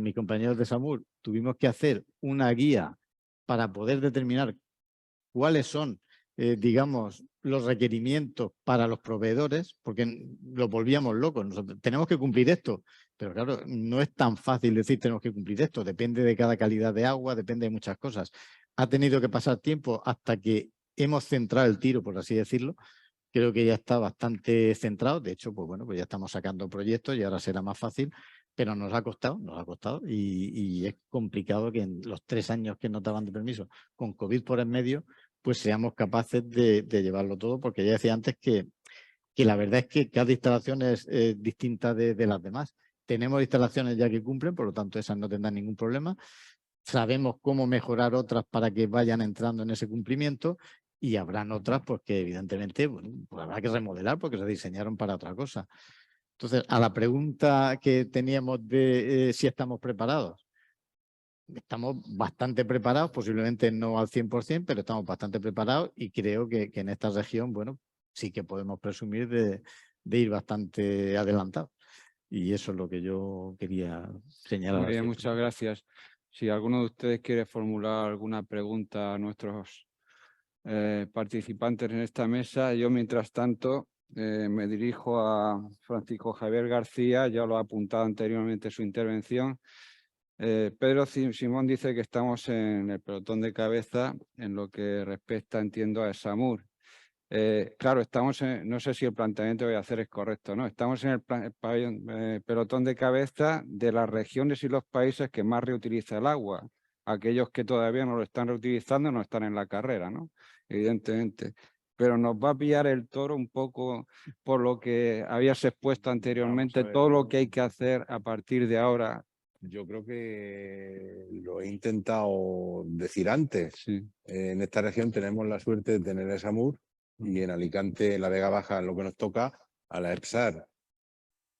mis compañeros de SAMUR, tuvimos que hacer una guía para poder determinar cuáles son, digamos, los requerimientos para los proveedores, porque los volvíamos locos. Nosotros tenemos que cumplir esto, pero claro, no es tan fácil decir tenemos que cumplir esto. Depende de cada calidad de agua, depende de muchas cosas. Ha tenido que pasar tiempo hasta que hemos centrado el tiro, por así decirlo. Creo que ya está bastante centrado. De hecho, pues bueno, pues ya estamos sacando proyectos y ahora será más fácil, pero nos ha costado y es complicado que en los 3 años que nos daban de permiso, con COVID por en medio, pues seamos capaces de llevarlo todo, porque ya decía antes que la verdad es que cada instalación es distinta de las demás. Tenemos instalaciones ya que cumplen, por lo tanto esas no tendrán ningún problema. Sabemos cómo mejorar otras para que vayan entrando en ese cumplimiento y habrán otras pues que evidentemente bueno, pues habrá que remodelar porque se diseñaron para otra cosa. Entonces, a la pregunta que teníamos de si estamos preparados, estamos bastante preparados, posiblemente no al 100%, pero estamos bastante preparados y creo que en esta región, bueno, sí que podemos presumir de ir bastante adelantados. Y eso es lo que yo quería señalar. Muy bien, muchas gracias. Si alguno de ustedes quiere formular alguna pregunta a nuestros participantes en esta mesa, yo mientras tanto me dirijo a Francisco Javier García, ya lo ha apuntado anteriormente en su intervención. Pedro Simón dice que estamos en el pelotón de cabeza en lo que respecta, entiendo, a SAMUR. Claro, estamos no sé si el planteamiento que voy a hacer es correcto, ¿no? Estamos en el pelotón de cabeza de las regiones y los países que más reutiliza el agua. Aquellos que todavía no lo están reutilizando no están en la carrera, ¿no? Evidentemente. Pero nos va a pillar el toro un poco por lo que habías expuesto anteriormente, todo lo que hay que hacer a partir de ahora. Yo creo que lo he intentado decir antes. Sí. En esta región tenemos la suerte de tener el SAMUR y en Alicante, la Vega Baja, lo que nos toca, a la EPSAR.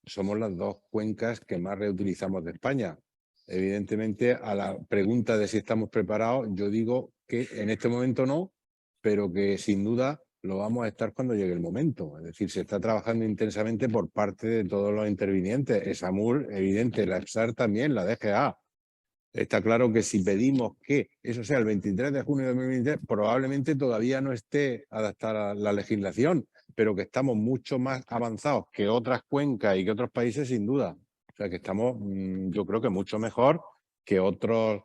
Somos las 2 cuencas que más reutilizamos de España. Evidentemente, a la pregunta de si estamos preparados, yo digo que en este momento no, pero que sin duda lo vamos a estar cuando llegue el momento. Es decir, se está trabajando intensamente por parte de todos los intervinientes. El SAMUR, evidente, la EPSAR también, la DGA. Está claro que si pedimos que eso sea el 23 de junio de 2023, probablemente todavía no esté adaptada la legislación, pero que estamos mucho más avanzados que otras cuencas y que otros países, sin duda. O sea, que estamos, yo creo que mucho mejor que otras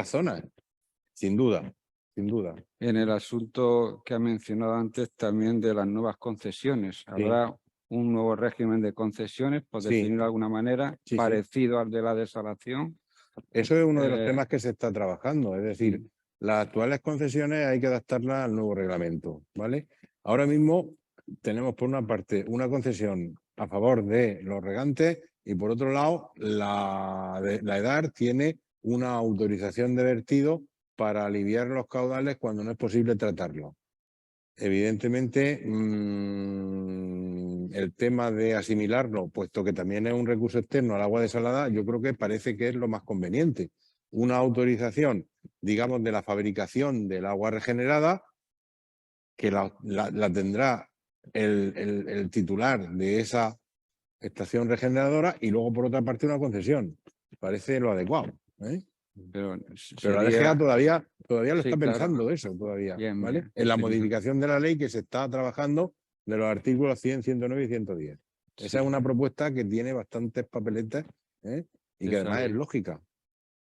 zonas, sin duda, sin duda. En el asunto que ha mencionado antes también de las nuevas concesiones, habrá un nuevo régimen de concesiones, por Sí. definirlo de alguna manera, Sí, sí. parecido al de la desalación. Eso es uno de los Eh, temas que se está trabajando, es decir, las actuales concesiones hay que adaptarlas al nuevo reglamento, ¿vale? Ahora mismo tenemos por una parte una concesión a favor de los regantes y por otro lado la EDAR tiene una autorización de vertido para aliviar los caudales cuando no es posible tratarlo. Evidentemente, el tema de asimilarlo, puesto que también es un recurso externo al agua desalada, yo creo que parece que es lo más conveniente. Una autorización, digamos, de la fabricación del agua regenerada, que la tendrá el titular de esa estación regeneradora y luego, por otra parte, una concesión. Parece lo adecuado, ¿eh? Pero Pero la sería- DGA todavía lo Sí, está claro. pensando de eso todavía, Bien, ¿vale? bien. En la Sí. modificación de la ley que se está trabajando de los artículos 100, 109 y 110. Esa Sí. es una propuesta que tiene bastantes papeletas, ¿eh? Y que Esa además es ley. lógica.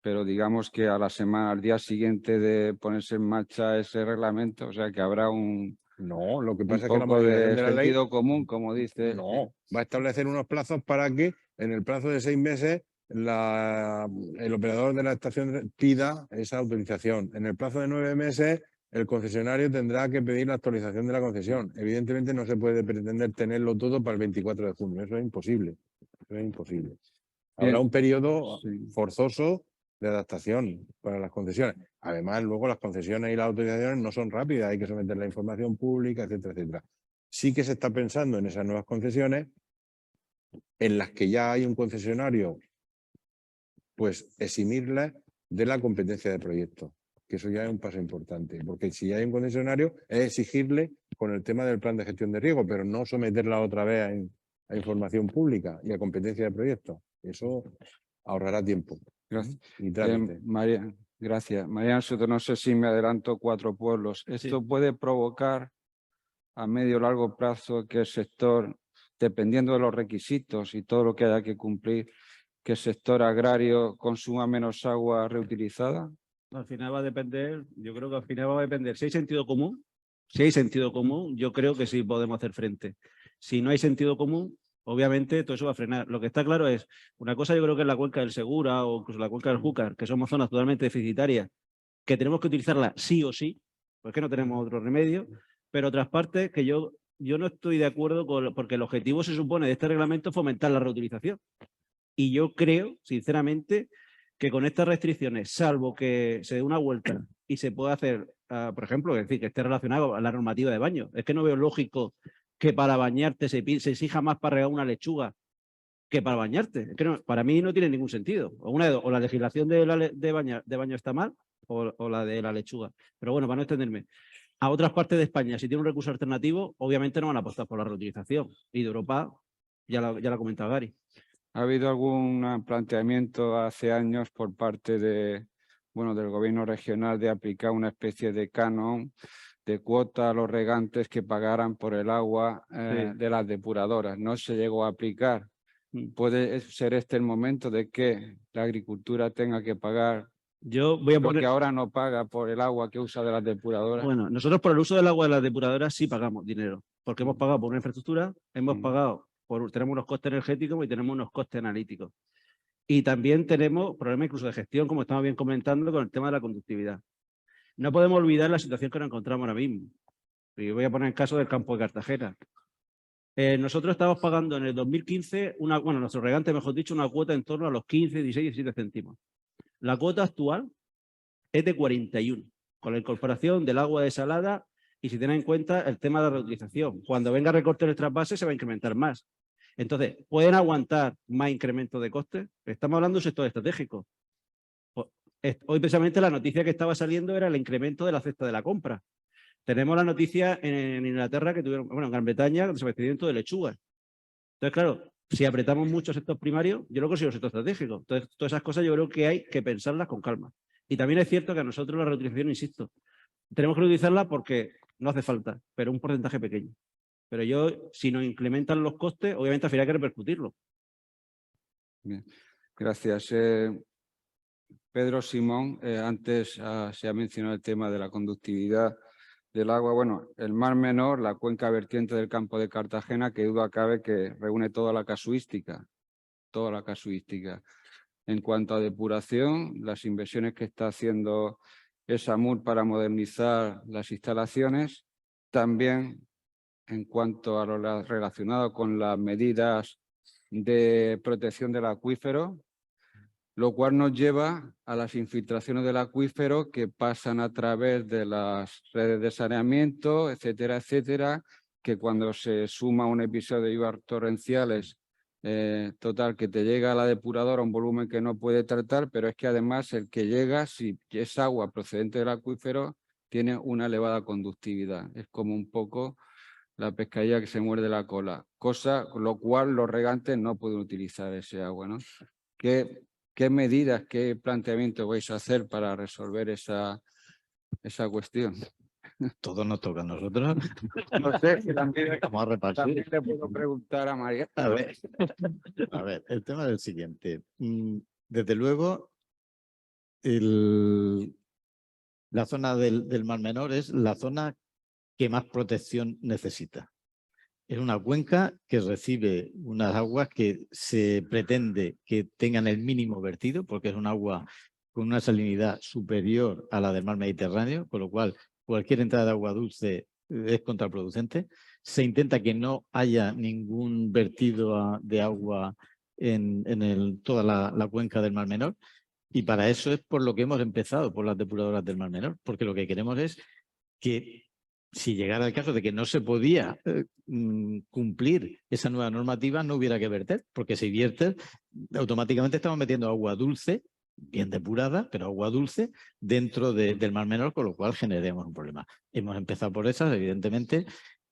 Pero digamos que a la semana, al día siguiente de ponerse en marcha ese reglamento, o sea que habrá un No, lo que pasa es que la poco modificación de de la ley sentido común, como dice. no va a establecer unos plazos para que en el plazo de 6 meses el operador de la estación pida esa autorización. En el plazo de 9 meses el concesionario tendrá que pedir la actualización de la concesión. Evidentemente no se puede pretender tenerlo todo para el 24 de junio. Eso es imposible. Eso es imposible. Habrá Bien. un periodo Sí. forzoso de adaptación para las concesiones. Además, luego las concesiones y las autorizaciones no son rápidas, hay que someter la información pública, etcétera, etcétera. Sí que se está pensando en esas nuevas concesiones en las que ya hay un concesionario, pues eximirlas de la competencia de proyecto, que eso ya es un paso importante, porque si ya hay un concesionario es exigirle con el tema del plan de gestión de riesgo, pero no someterla otra vez a información pública y a competencia de proyecto. Eso ahorrará tiempo. Gracias. Y trámite. Gracias. Mariano Soto, no sé si me adelanto 4 pueblos. ¿Esto puede provocar a medio o largo plazo que el sector, dependiendo de los requisitos y todo lo que haya que cumplir, que el sector agrario consuma menos agua reutilizada? Al final va a depender, yo creo que al final va a depender. Si hay sentido común, yo creo que sí podemos hacer frente. Si no hay sentido común, obviamente todo eso va a frenar. Lo que está claro es, una cosa yo creo que es la cuenca del Segura o incluso la cuenca del Júcar, que somos zonas totalmente deficitarias, que tenemos que utilizarla sí o sí, porque no tenemos otro remedio, pero otras partes que yo no estoy de acuerdo con, porque el objetivo se supone de este reglamento es fomentar la reutilización. Y yo creo, sinceramente, que con estas restricciones, salvo que se dé una vuelta y se pueda hacer, por ejemplo, es decir, que esté relacionado a la normativa de baño. Es que no veo lógico que para bañarte se exija más para regar una lechuga que para bañarte. Es que no, para mí no tiene ningún sentido. O la legislación de baño está mal o la de la lechuga. Pero bueno, para no extenderme. A otras partes de España, si tiene un recurso alternativo, obviamente no van a apostar por la reutilización. Y de Europa, ya la ha comentado Gary. ¿Ha habido algún planteamiento hace años por parte del gobierno regional de aplicar una especie de canon de cuota a los regantes que pagaran por el agua de las depuradoras? No se llegó a aplicar. ¿Puede ser este el momento de que la agricultura tenga que pagar Yo voy a lo poner... que ahora no paga por el agua que usa de las depuradoras? Bueno, nosotros por el uso del agua de las depuradoras sí pagamos dinero, porque hemos pagado por una infraestructura, hemos pagado tenemos unos costes energéticos y tenemos unos costes analíticos. Y también tenemos problemas incluso de gestión, como estamos bien comentando, con el tema de la conductividad. No podemos olvidar la situación que nos encontramos ahora mismo. Y voy a poner el caso del campo de Cartagena. Nosotros estamos pagando en el 2015, nuestro regante, mejor dicho, una cuota en torno a los 15, 16, 17 céntimos. La cuota actual es de 41, con la incorporación del agua desalada y si tienen en cuenta el tema de la reutilización. Cuando venga recorte de nuestras bases se va a incrementar más. Entonces, ¿pueden aguantar más incremento de costes? Estamos hablando de un sector estratégico. Hoy precisamente la noticia que estaba saliendo era el incremento de la cesta de la compra. Tenemos la noticia en Inglaterra que tuvieron, en Gran Bretaña, el desabastecimiento de lechugas. Entonces, claro, si apretamos mucho el sector primario, yo lo considero un sector estratégico. Entonces, todas esas cosas yo creo que hay que pensarlas con calma. Y también es cierto que a nosotros la reutilización, insisto, tenemos que reutilizarla porque no hace falta, pero un porcentaje pequeño. Pero si nos incrementan los costes, obviamente al final hay que repercutirlo. Bien, gracias. Pedro Simón, antes se ha mencionado el tema de la conductividad del agua. Bueno, el Mar Menor, la cuenca vertiente del campo de Cartagena, que duda cabe que reúne toda la casuística. En cuanto a depuración, las inversiones que está haciendo ESAMUR para modernizar las instalaciones, también en cuanto a lo relacionado con las medidas de protección del acuífero, lo cual nos lleva a las infiltraciones del acuífero que pasan a través de las redes de saneamiento, etcétera, etcétera, que cuando se suma un episodio de lluvias torrenciales, total, que te llega a la depuradora un volumen que no puede tratar, pero es que además el que llega, si es agua procedente del acuífero, tiene una elevada conductividad. Es como un poco la pescadilla que se muerde la cola, cosa con lo cual los regantes no pueden utilizar ese agua, ¿no? ¿Qué medidas, qué planteamiento vais a hacer para resolver esa cuestión? Todo nos toca a nosotros. No sé, si también, Vamos a repasar. también le puedo preguntar a María. A ver, el tema es el siguiente. Desde luego, la zona del Mar Menor es la zona que más protección necesita. Es una cuenca que recibe unas aguas que se pretende que tengan el mínimo vertido, porque es un agua con una salinidad superior a la del mar Mediterráneo, con lo cual cualquier entrada de agua dulce es contraproducente. Se intenta que no haya ningún vertido de agua en toda la cuenca del Mar Menor, y para eso es por lo que hemos empezado, por las depuradoras del Mar Menor, porque lo que queremos es que, si llegara el caso de que no se podía cumplir esa nueva normativa, no hubiera que verter, porque si viertes, automáticamente estamos metiendo agua dulce, bien depurada, pero agua dulce, dentro del Mar Menor, con lo cual generemos un problema. Hemos empezado por esas, evidentemente,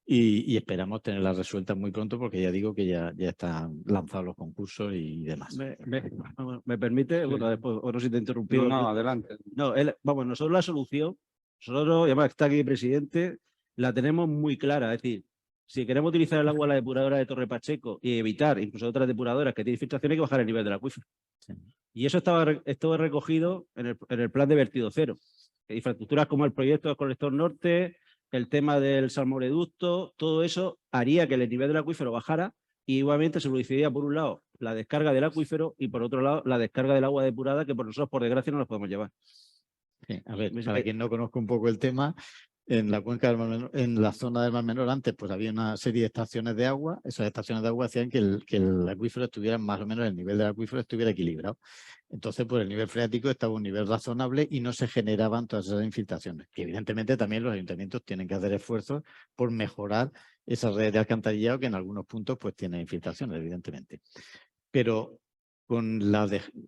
y esperamos tenerlas resueltas muy pronto, porque ya digo que ya están lanzados los concursos y demás. ¿Me permite? Sí. Bueno, después, o no sé si te he interrumpido. No, adelante. No, vamos, nosotros la solución, nosotros, y además está aquí el presidente, la tenemos muy clara. Es decir, si queremos utilizar el agua de la depuradora de Torre Pacheco y evitar incluso otras depuradoras que tienen filtración, hay que bajar el nivel del acuífero. Sí. Y eso estuvo recogido en el plan de vertido cero. Infraestructuras como el proyecto del colector norte, el tema del salmoreducto, todo eso haría que el nivel del acuífero bajara, y igualmente se produciría, por un lado, la descarga del acuífero y por otro lado, la descarga del agua depurada, que por nosotros, por desgracia, no nos podemos llevar. Sí, a ver, para quien no conozca un poco el tema, en la cuenca del Mar Menor, en la zona del Mar Menor antes, pues había una serie de estaciones de agua. Esas estaciones de agua hacían que el acuífero estuviera más o menos, el nivel del acuífero estuviera equilibrado. Entonces, pues el nivel freático estaba a un nivel razonable y no se generaban todas esas infiltraciones. Que evidentemente también los ayuntamientos tienen que hacer esfuerzos por mejorar esas redes de alcantarillado, que en algunos puntos pues tienen infiltraciones, evidentemente. Pero con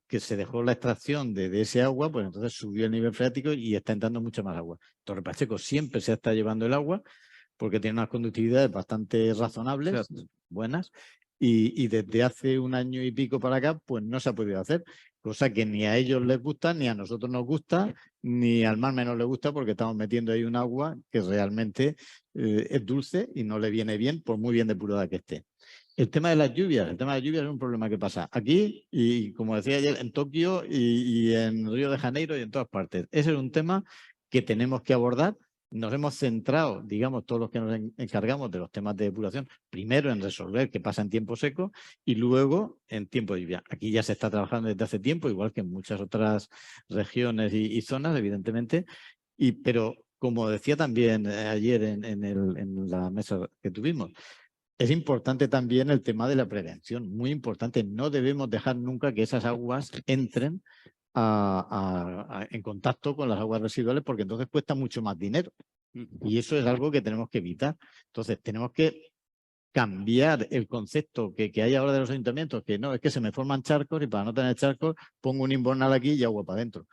que se dejó la extracción de ese agua, pues entonces subió el nivel freático y está entrando mucha más agua. Torre Pacheco siempre se está llevando el agua porque tiene unas conductividades bastante razonables, buenas, y desde hace un año y pico para acá, pues no se ha podido hacer, cosa que ni a ellos les gusta, ni a nosotros nos gusta, ni al Mar Menor le gusta, porque estamos metiendo ahí un agua que realmente es dulce y no le viene bien, por muy bien depurada que esté. El tema de las lluvias, es un problema que pasa aquí y, como decía ayer, en Tokio y en Río de Janeiro y en todas partes. Ese es un tema que tenemos que abordar. Nos hemos centrado, digamos, todos los que nos encargamos de los temas de depuración, primero en resolver qué pasa en tiempo seco y luego en tiempo de lluvia. Aquí ya se está trabajando desde hace tiempo, igual que en muchas otras regiones y zonas, evidentemente, pero como decía también ayer en la mesa que tuvimos, es importante también el tema de la prevención, muy importante. No debemos dejar nunca que esas aguas entren en contacto con las aguas residuales, porque entonces cuesta mucho más dinero. Y eso es algo que tenemos que evitar. Entonces tenemos que cambiar el concepto que hay ahora de los ayuntamientos, que no, es que se me forman charcos y para no tener charcos pongo un invernal aquí y agua para adentro.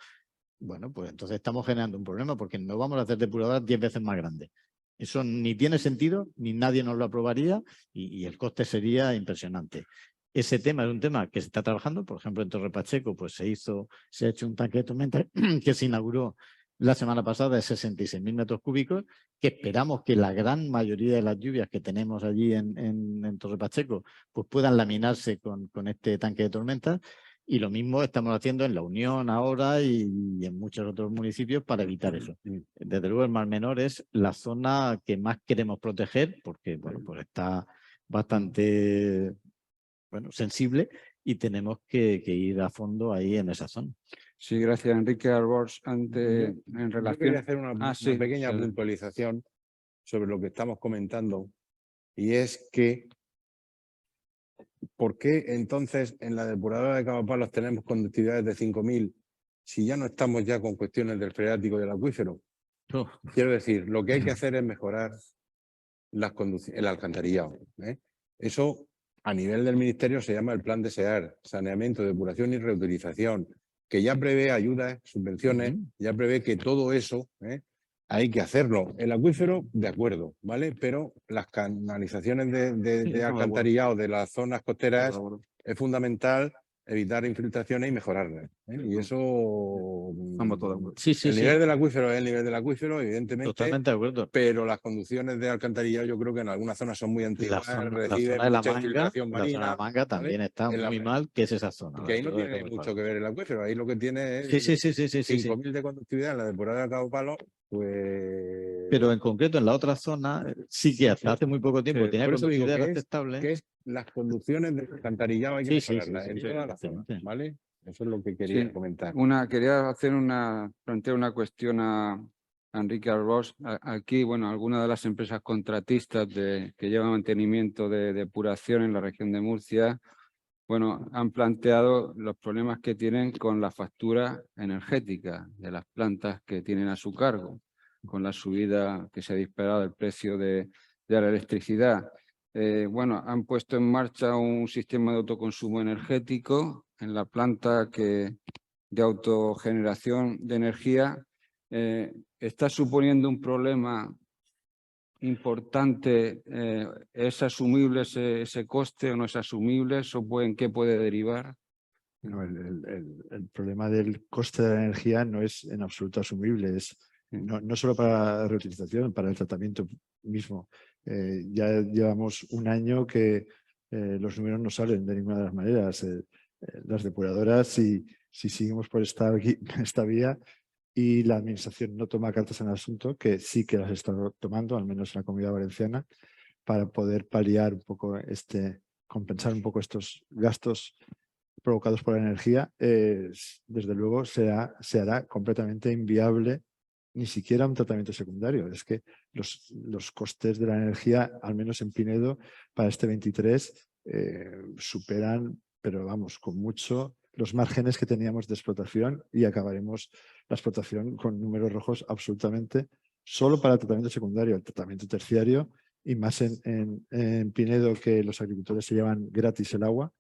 Bueno, pues entonces estamos generando un problema, porque no vamos a hacer depuradoras 10 veces más grandes. Eso ni tiene sentido, ni nadie nos lo aprobaría y el coste sería impresionante. Ese tema es un tema que se está trabajando. Por ejemplo, en Torre Pacheco pues se ha hecho un tanque de tormenta que se inauguró la semana pasada de 66.000 metros cúbicos, que esperamos que la gran mayoría de las lluvias que tenemos allí en Torre Pacheco pues puedan laminarse con este tanque de tormenta. Y lo mismo estamos haciendo en La Unión ahora y en muchos otros municipios para evitar eso. Desde luego el Mar Menor es la zona que más queremos proteger porque bueno, pues está bastante sensible y tenemos que ir a fondo ahí en esa zona. Sí, gracias, Enrique Arbós. En Yo relación... quería hacer una sí, pequeña puntualización sobre lo que estamos comentando, y es que ¿por qué entonces en la depuradora de Cavapalos tenemos conductividades de 5.000 si ya no estamos ya con cuestiones del freático y del acuífero? Quiero decir, lo que hay que hacer es mejorar el alcantarillado. Eso a nivel del ministerio se llama el plan de SEAR, saneamiento, depuración y reutilización, que ya prevé ayudas, subvenciones, ya prevé que todo eso hay que hacerlo. El acuífero, de acuerdo, ¿vale? Pero las canalizaciones de alcantarillado de las zonas costeras es fundamental evitar infiltraciones y mejorarlas. Y eso... el nivel del acuífero es el nivel del acuífero, evidentemente. Totalmente de acuerdo. Pero las conducciones de alcantarillado yo creo que en algunas zonas son muy antiguas. La zona de la Manga también está muy mal, que es esa zona. Que ahí no tiene mucho que ver el acuífero. Ahí lo que tiene es 5.000 de conductividad en la depuradora de Cavapalos. Pues... Pero en concreto en la otra zona sí que hasta hace muy poco tiempo tenía conductividad aceptable. Que es las conducciones de alcantarillado hay que mejorarlas en toda la zona, ¿vale? Eso es lo que quería comentar. Quería plantear una cuestión a Enrique Arbós. Aquí, bueno, algunas de las empresas contratistas que llevan mantenimiento de depuración en la región de Murcia, bueno, han planteado los problemas que tienen con la factura energética de las plantas que tienen a su cargo, con la subida que se ha disparado del precio de la electricidad. Bueno, han puesto en marcha un sistema de autoconsumo energético en la planta de autogeneración de energía. Está suponiendo un problema importante. ¿Es asumible ese coste o no es asumible? ¿En qué puede derivar? No, el problema del coste de la energía no es en absoluto asumible, no solo para la reutilización, para el tratamiento mismo. Ya llevamos un año que los números no salen de ninguna de las maneras. Las depuradoras, si seguimos por esta vía y la administración no toma cartas en el asunto, que sí que las está tomando, al menos en la Comunidad Valenciana, para poder paliar un poco compensar un poco estos gastos provocados por la energía, desde luego se hará completamente inviable ni siquiera un tratamiento secundario. Es que los costes de la energía, al menos en Pinedo, para este 23, superan, pero vamos, con mucho los márgenes que teníamos de explotación y acabaremos la explotación con números rojos absolutamente solo para el tratamiento secundario. El tratamiento terciario, y más en Pinedo, que los agricultores se llevan gratis el agua,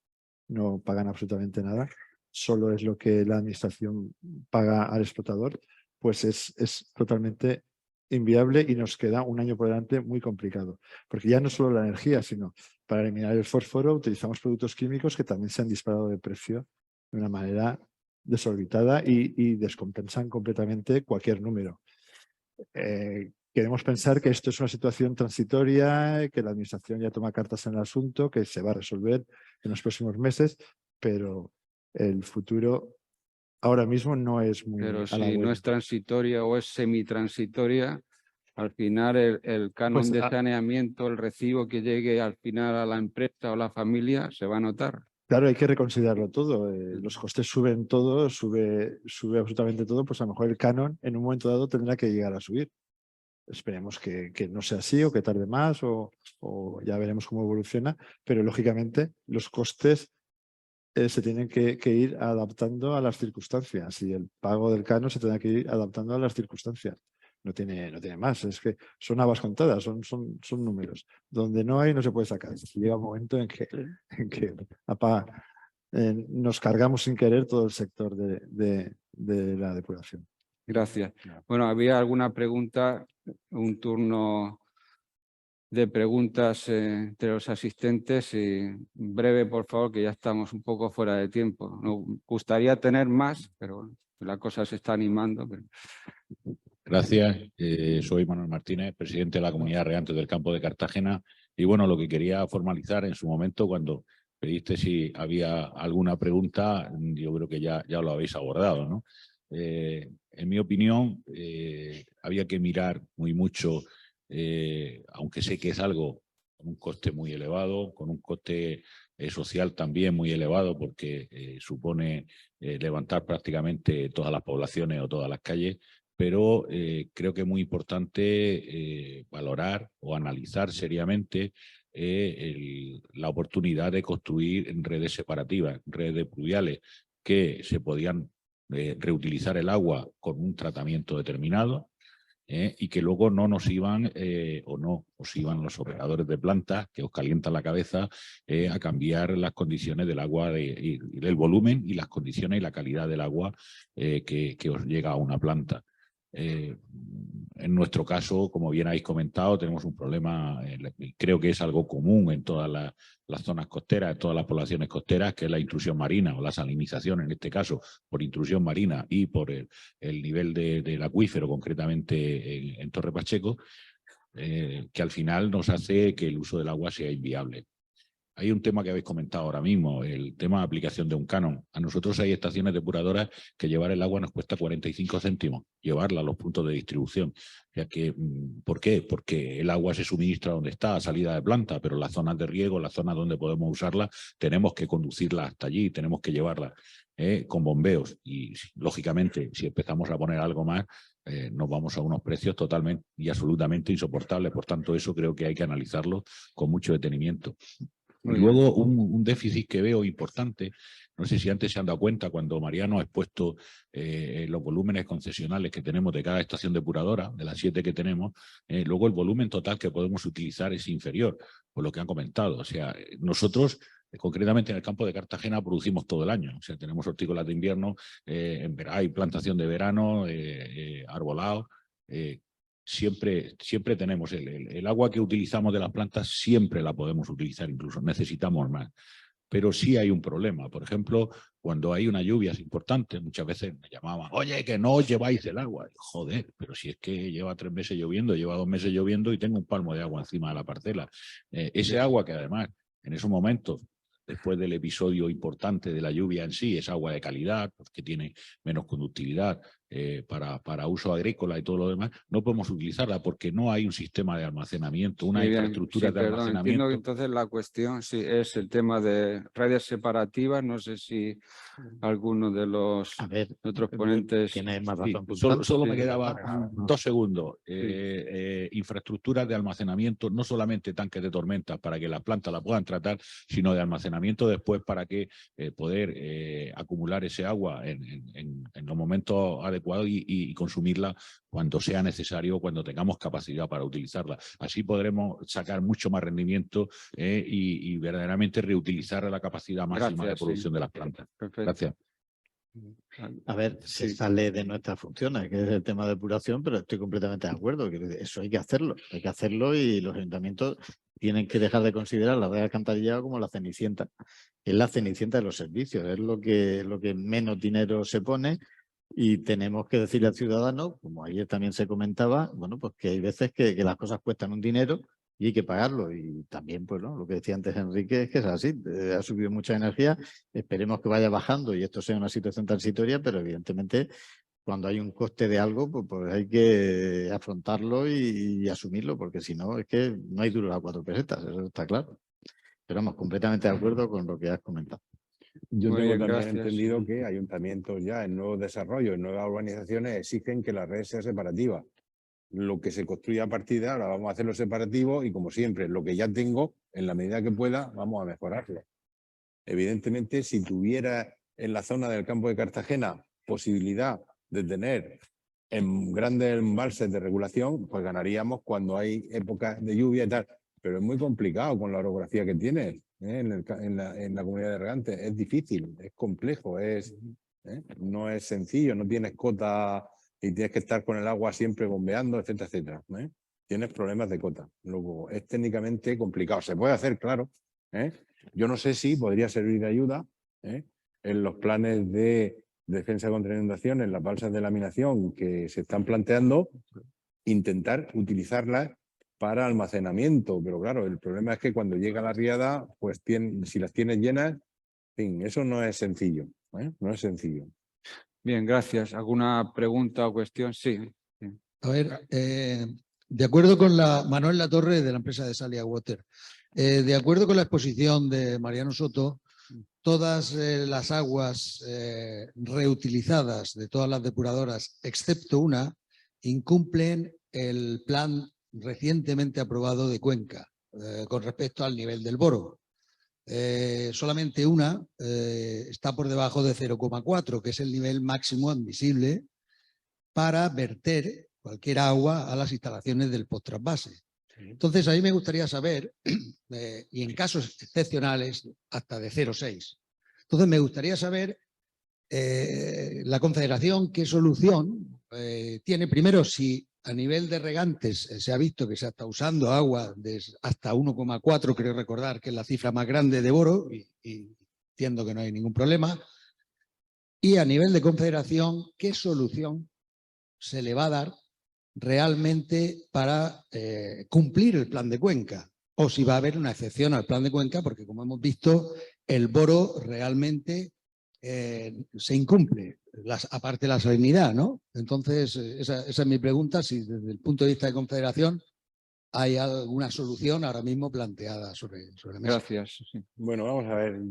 no pagan absolutamente nada, solo es lo que la administración paga al explotador, pues es totalmente inviable y nos queda un año por delante muy complicado. Porque ya no solo la energía, sino para eliminar el fósforo utilizamos productos químicos que también se han disparado de precio de una manera desorbitada y descompensan completamente cualquier número. Queremos pensar que esto es una situación transitoria, que la administración ya toma cartas en el asunto, que se va a resolver en los próximos meses, pero el futuro ahora mismo no es muy... Pero si no es transitoria o es semitransitoria, al final el canon de saneamiento, el recibo que llegue al final a la empresa o la familia, se va a notar. Claro, hay que reconsiderarlo todo. Los costes suben todo, sube absolutamente todo, pues a lo mejor el canon en un momento dado tendrá que llegar a subir. Esperemos que no sea así o que tarde más o ya veremos cómo evoluciona, pero lógicamente los costes se tienen que ir adaptando a las circunstancias y el pago del canon se tendrá que ir adaptando a las circunstancias. No tiene más, es que son habas contadas, son números. Donde no hay no se puede sacar. Llega un momento en que nos cargamos sin querer todo el sector de la depuración. Gracias. Bueno, había alguna pregunta, un turno de preguntas entre los asistentes y breve, por favor, que ya estamos un poco fuera de tiempo. Nos gustaría tener más, pero la cosa se está animando. Gracias. Soy Manuel Martínez, presidente de la Comunidad de Regantes del Campo de Cartagena. Y bueno, lo que quería formalizar en su momento, cuando pediste si había alguna pregunta, yo creo que ya lo habéis abordado, ¿no? En mi opinión, había que mirar mucho, aunque sé que es algo con un coste muy elevado, con un coste social también muy elevado, porque supone levantar prácticamente todas las poblaciones o todas las calles, pero creo que es muy importante valorar o analizar seriamente la oportunidad de construir redes separativas, redes pluviales, que se podían reutilizar el agua con un tratamiento determinado, y que luego no nos iban o no os iban los operadores de plantas que os calientan la cabeza a cambiar las condiciones del agua, y el volumen y las condiciones y la calidad del agua que os llega a una planta. En nuestro caso, como bien habéis comentado, tenemos un problema, creo que es algo común en todas las zonas costeras, en todas las poblaciones costeras, que es la intrusión marina o la salinización, en este caso, por intrusión marina y por el nivel del acuífero, concretamente en Torre Pacheco, que al final nos hace que el uso del agua sea inviable. Hay un tema que habéis comentado ahora mismo, el tema de aplicación de un canon. A nosotros hay estaciones depuradoras que llevar el agua nos cuesta 45 céntimos, llevarla a los puntos de distribución. O sea que, ¿por qué? Porque el agua se suministra donde está, a salida de planta, pero las zonas de riego, las zonas donde podemos usarla, tenemos que conducirla hasta allí, tenemos que llevarla con bombeos. Y, lógicamente, si empezamos a poner algo más, nos vamos a unos precios totalmente y absolutamente insoportables. Por tanto, eso creo que hay que analizarlo con mucho detenimiento. Y luego un déficit que veo importante, no sé si antes se han dado cuenta, cuando Mariano ha expuesto los volúmenes concesionales que tenemos de cada estación depuradora, de las 7 que tenemos, luego el volumen total que podemos utilizar es inferior, por lo que han comentado. O sea, nosotros, concretamente en el campo de Cartagena, producimos todo el año. O sea, tenemos hortícolas de invierno, hay plantación de verano, arbolado. Siempre tenemos el agua que utilizamos de las plantas, siempre la podemos utilizar, incluso necesitamos más. Pero sí hay un problema. Por ejemplo, cuando hay una lluvia importante, muchas veces me llamaban, oye, que no os lleváis el agua. Y, joder, pero si es que lleva 3 meses lloviendo, lleva 2 meses lloviendo y tengo un palmo de agua encima de la parcela. Ese agua que además, en esos momentos, después del episodio importante de la lluvia en sí, es agua de calidad, porque tiene menos conductividad para uso agrícola y todo lo demás, no podemos utilizarla porque no hay un sistema de almacenamiento, una infraestructura de almacenamiento. Entiendo que entonces la cuestión sí es el tema de redes separativas. No sé si alguno de los otros ponentes... Tiene más razón. Solo me quedaba 2 segundos. Infraestructuras de almacenamiento, no solamente tanques de tormenta para que las plantas la puedan tratar, sino de almacenamiento después para que poder acumular ese agua en los momentos adecuados y consumirla cuando sea necesario, cuando tengamos capacidad para utilizarla. Así podremos sacar mucho más rendimiento y verdaderamente reutilizar la capacidad máxima de producción de las plantas. Perfecto. Gracias. A ver, se sale de nuestras funciones, que es el tema de depuración, pero estoy completamente de acuerdo, que eso hay que hacerlo y los ayuntamientos tienen que dejar de considerar la red de alcantarillado como la cenicienta. Es la cenicienta de los servicios, es lo que menos dinero se pone. Y tenemos que decirle al ciudadano, como ayer también se comentaba, bueno, pues que hay veces que las cosas cuestan un dinero y hay que pagarlo. Y también, pues, ¿no? Lo que decía antes Enrique es que es así, ha subido mucha energía, esperemos que vaya bajando y esto sea una situación transitoria, pero evidentemente cuando hay un coste de algo, pues hay que afrontarlo y asumirlo, porque si no, es que no hay duro a 4 pesetas, eso está claro. Pero vamos, completamente de acuerdo con lo que has comentado. Yo Muy tengo bien, también gracias. entendido que ayuntamientos ya en nuevos desarrollos, en nuevas urbanizaciones, exigen que la red sea separativa. Lo que se construye a partir de ahora vamos a hacerlo separativo y, como siempre, lo que ya tengo, en la medida que pueda, vamos a mejorarlo. Evidentemente, si tuviera en la zona del campo de Cartagena posibilidad de tener en grandes embalses de regulación, pues ganaríamos cuando hay épocas de lluvia y tal. Pero es muy complicado con la orografía que tienes en la comunidad de regantes. Es difícil, es complejo, no es sencillo, no tienes cota y tienes que estar con el agua siempre bombeando, etcétera, etcétera. Tienes problemas de cota. Luego, es técnicamente complicado. Se puede hacer, claro. Yo no sé si podría servir de ayuda en los planes de defensa contra inundaciones, las balsas de laminación que se están planteando, intentar utilizarlas para almacenamiento, pero claro, el problema es que cuando llega la riada, pues si las tienes llenas, en fin, eso no es sencillo, ¿eh? No es sencillo. Bien, gracias. ¿Alguna pregunta o cuestión? Sí. A ver, de acuerdo con Manuel Latorre de la empresa de Salia Water, de acuerdo con la exposición de Mariano Soto, todas las aguas reutilizadas de todas las depuradoras, excepto una, incumplen el plan recientemente aprobado de Cuenca con respecto al nivel del boro. Solamente una está por debajo de 0,4, que es el nivel máximo admisible para verter cualquier agua a las instalaciones del post-trasvase. Entonces, ahí me gustaría saber, y en casos excepcionales, hasta de 0,6. Entonces, me gustaría saber la Confederación qué solución tiene. Primero, si a nivel de regantes se ha visto que se está usando agua de hasta 1,4, creo recordar que es la cifra más grande de boro, y entiendo que no hay ningún problema. Y a nivel de Confederación, ¿qué solución se le va a dar realmente para cumplir el plan de Cuenca? O si va a haber una excepción al plan de Cuenca, porque como hemos visto, el boro realmente se incumple, aparte de la salinidad, ¿no? Entonces, esa es mi pregunta, si desde el punto de vista de Confederación hay alguna solución ahora mismo planteada sobre la mesa. Gracias. Sí. Bueno, vamos a ver.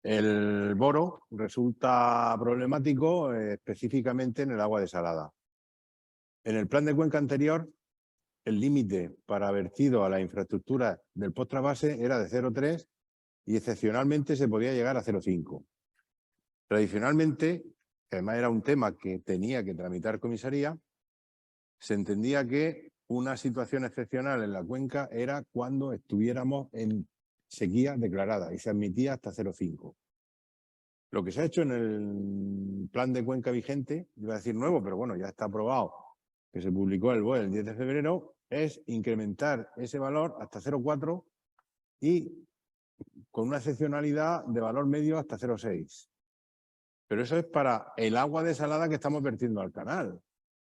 El boro resulta problemático específicamente en el agua desalada. En el plan de Cuenca anterior, el límite para vertido a la infraestructura del post-trasvase era de 0,3 y excepcionalmente se podía llegar a 0,5. Tradicionalmente, que además era un tema que tenía que tramitar comisaría, se entendía que una situación excepcional en la cuenca era cuando estuviéramos en sequía declarada y se admitía hasta 0,5. Lo que se ha hecho en el plan de cuenca vigente, iba a decir nuevo, pero bueno, ya está aprobado, que se publicó el BOE el 10 de febrero, es incrementar ese valor hasta 0,4 y con una excepcionalidad de valor medio hasta 0,6. Pero eso es para el agua desalada que estamos vertiendo al canal.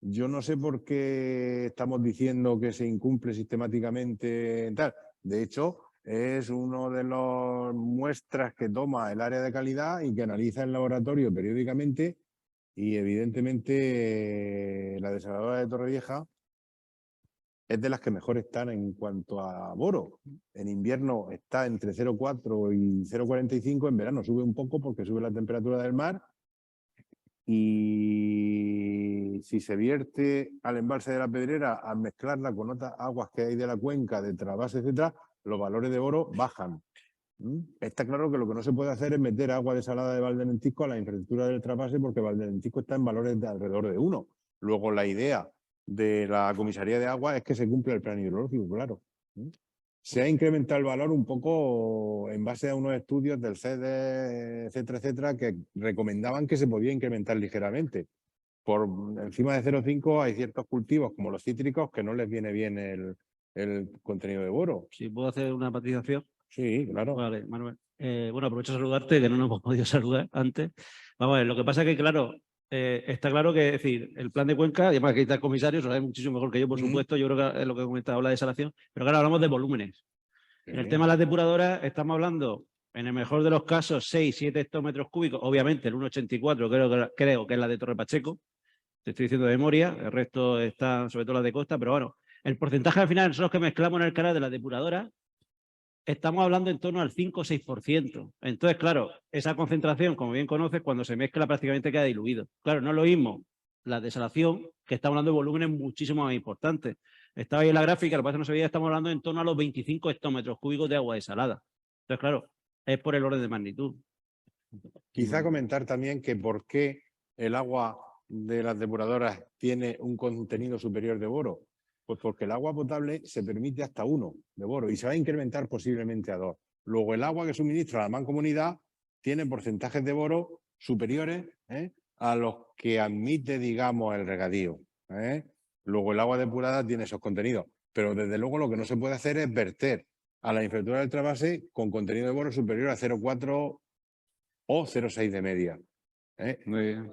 Yo no sé por qué estamos diciendo que se incumple sistemáticamente tal. De hecho, es una de las muestras que toma el área de calidad y que analiza el laboratorio periódicamente, y evidentemente la desaladora de Torrevieja es de las que mejor están en cuanto a boro. En invierno está entre 0,4 y 0,45, en verano sube un poco porque sube la temperatura del mar, y si se vierte al embalse de la Pedrera al mezclarla con otras aguas que hay de la cuenca, de trasvase, etcétera, los valores de boro bajan. Está claro que lo que no se puede hacer es meter agua desalada de Valdenentisco a la infraestructura del trasvase, porque Valdenentisco está en valores de alrededor de 1. Luego la idea de la comisaría de agua es que se cumpla el plan hidrológico, claro. Se ha incrementado el valor un poco en base a unos estudios del CEDE, etcétera, etcétera, que recomendaban que se podía incrementar ligeramente. Por encima de 0,5 hay ciertos cultivos, como los cítricos, que no les viene bien el contenido de boro. Si puedo hacer una matización. Sí, claro. Vale, Manuel. Bueno, aprovecho a saludarte, que no nos hemos podido saludar antes. Vamos a ver, lo que pasa es que, claro, está claro que, es decir, el plan de Cuenca, y además que está el comisario, lo sabe muchísimo mejor que yo, por supuesto, yo creo que es lo que he comentado, habla de desalación, pero claro, hablamos de volúmenes. En el tema de las depuradoras estamos hablando, en el mejor de los casos, 6-7 hectómetros cúbicos, obviamente el 1,84 creo que es la de Torre Pacheco, te estoy diciendo de memoria, el resto está sobre todo las de costa, pero bueno, el porcentaje al final, nosotros que mezclamos en el canal de las depuradoras, estamos hablando en torno al 5 o 6%. Entonces, claro, esa concentración, como bien conoces, cuando se mezcla prácticamente queda diluido. Claro, no es lo mismo la desalación, que estamos hablando de volúmenes muchísimo más importantes. Estaba ahí en la gráfica, lo que pasa es que no se veía, estamos hablando en torno a los 25 hectómetros cúbicos de agua desalada. Entonces, claro, es por el orden de magnitud. Quizá comentar también que por qué el agua de las depuradoras tiene un contenido superior de boro. Pues porque el agua potable se permite hasta 1 de boro y se va a incrementar posiblemente a 2. Luego el agua que suministra la mancomunidad tiene porcentajes de boro superiores a los que admite, digamos, el regadío. Luego el agua depurada tiene esos contenidos. Pero desde luego lo que no se puede hacer es verter a la infraestructura del trasvase con contenido de boro superior a 0,4 o 0,6 de media. Muy bien.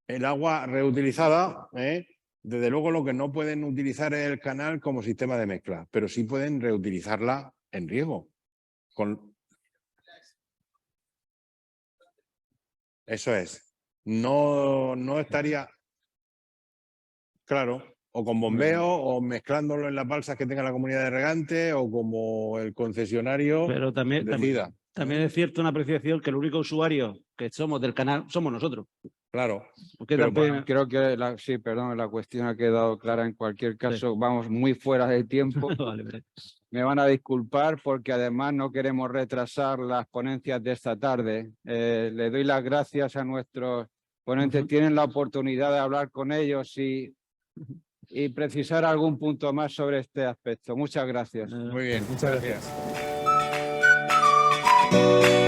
el agua reutilizada, desde luego lo que no pueden utilizar es el canal como sistema de mezcla, pero sí pueden reutilizarla en riego. Eso es. No estaría... Claro, o con bombeo, o mezclándolo en las balsas que tenga la comunidad de regantes, o como el concesionario Pero también decida. También es cierto una apreciación que el único usuario que somos del canal somos nosotros. Claro. Porque Pero también- Creo que sí, perdón, la cuestión ha quedado clara. En cualquier caso, vamos muy fuera de tiempo. Vale, vale. Me van a disculpar porque además no queremos retrasar las ponencias de esta tarde. Le doy las gracias a nuestros ponentes. Tienen la oportunidad de hablar con ellos y precisar algún punto más sobre este aspecto. Muchas gracias. Muy bien. Muchas gracias. gracias.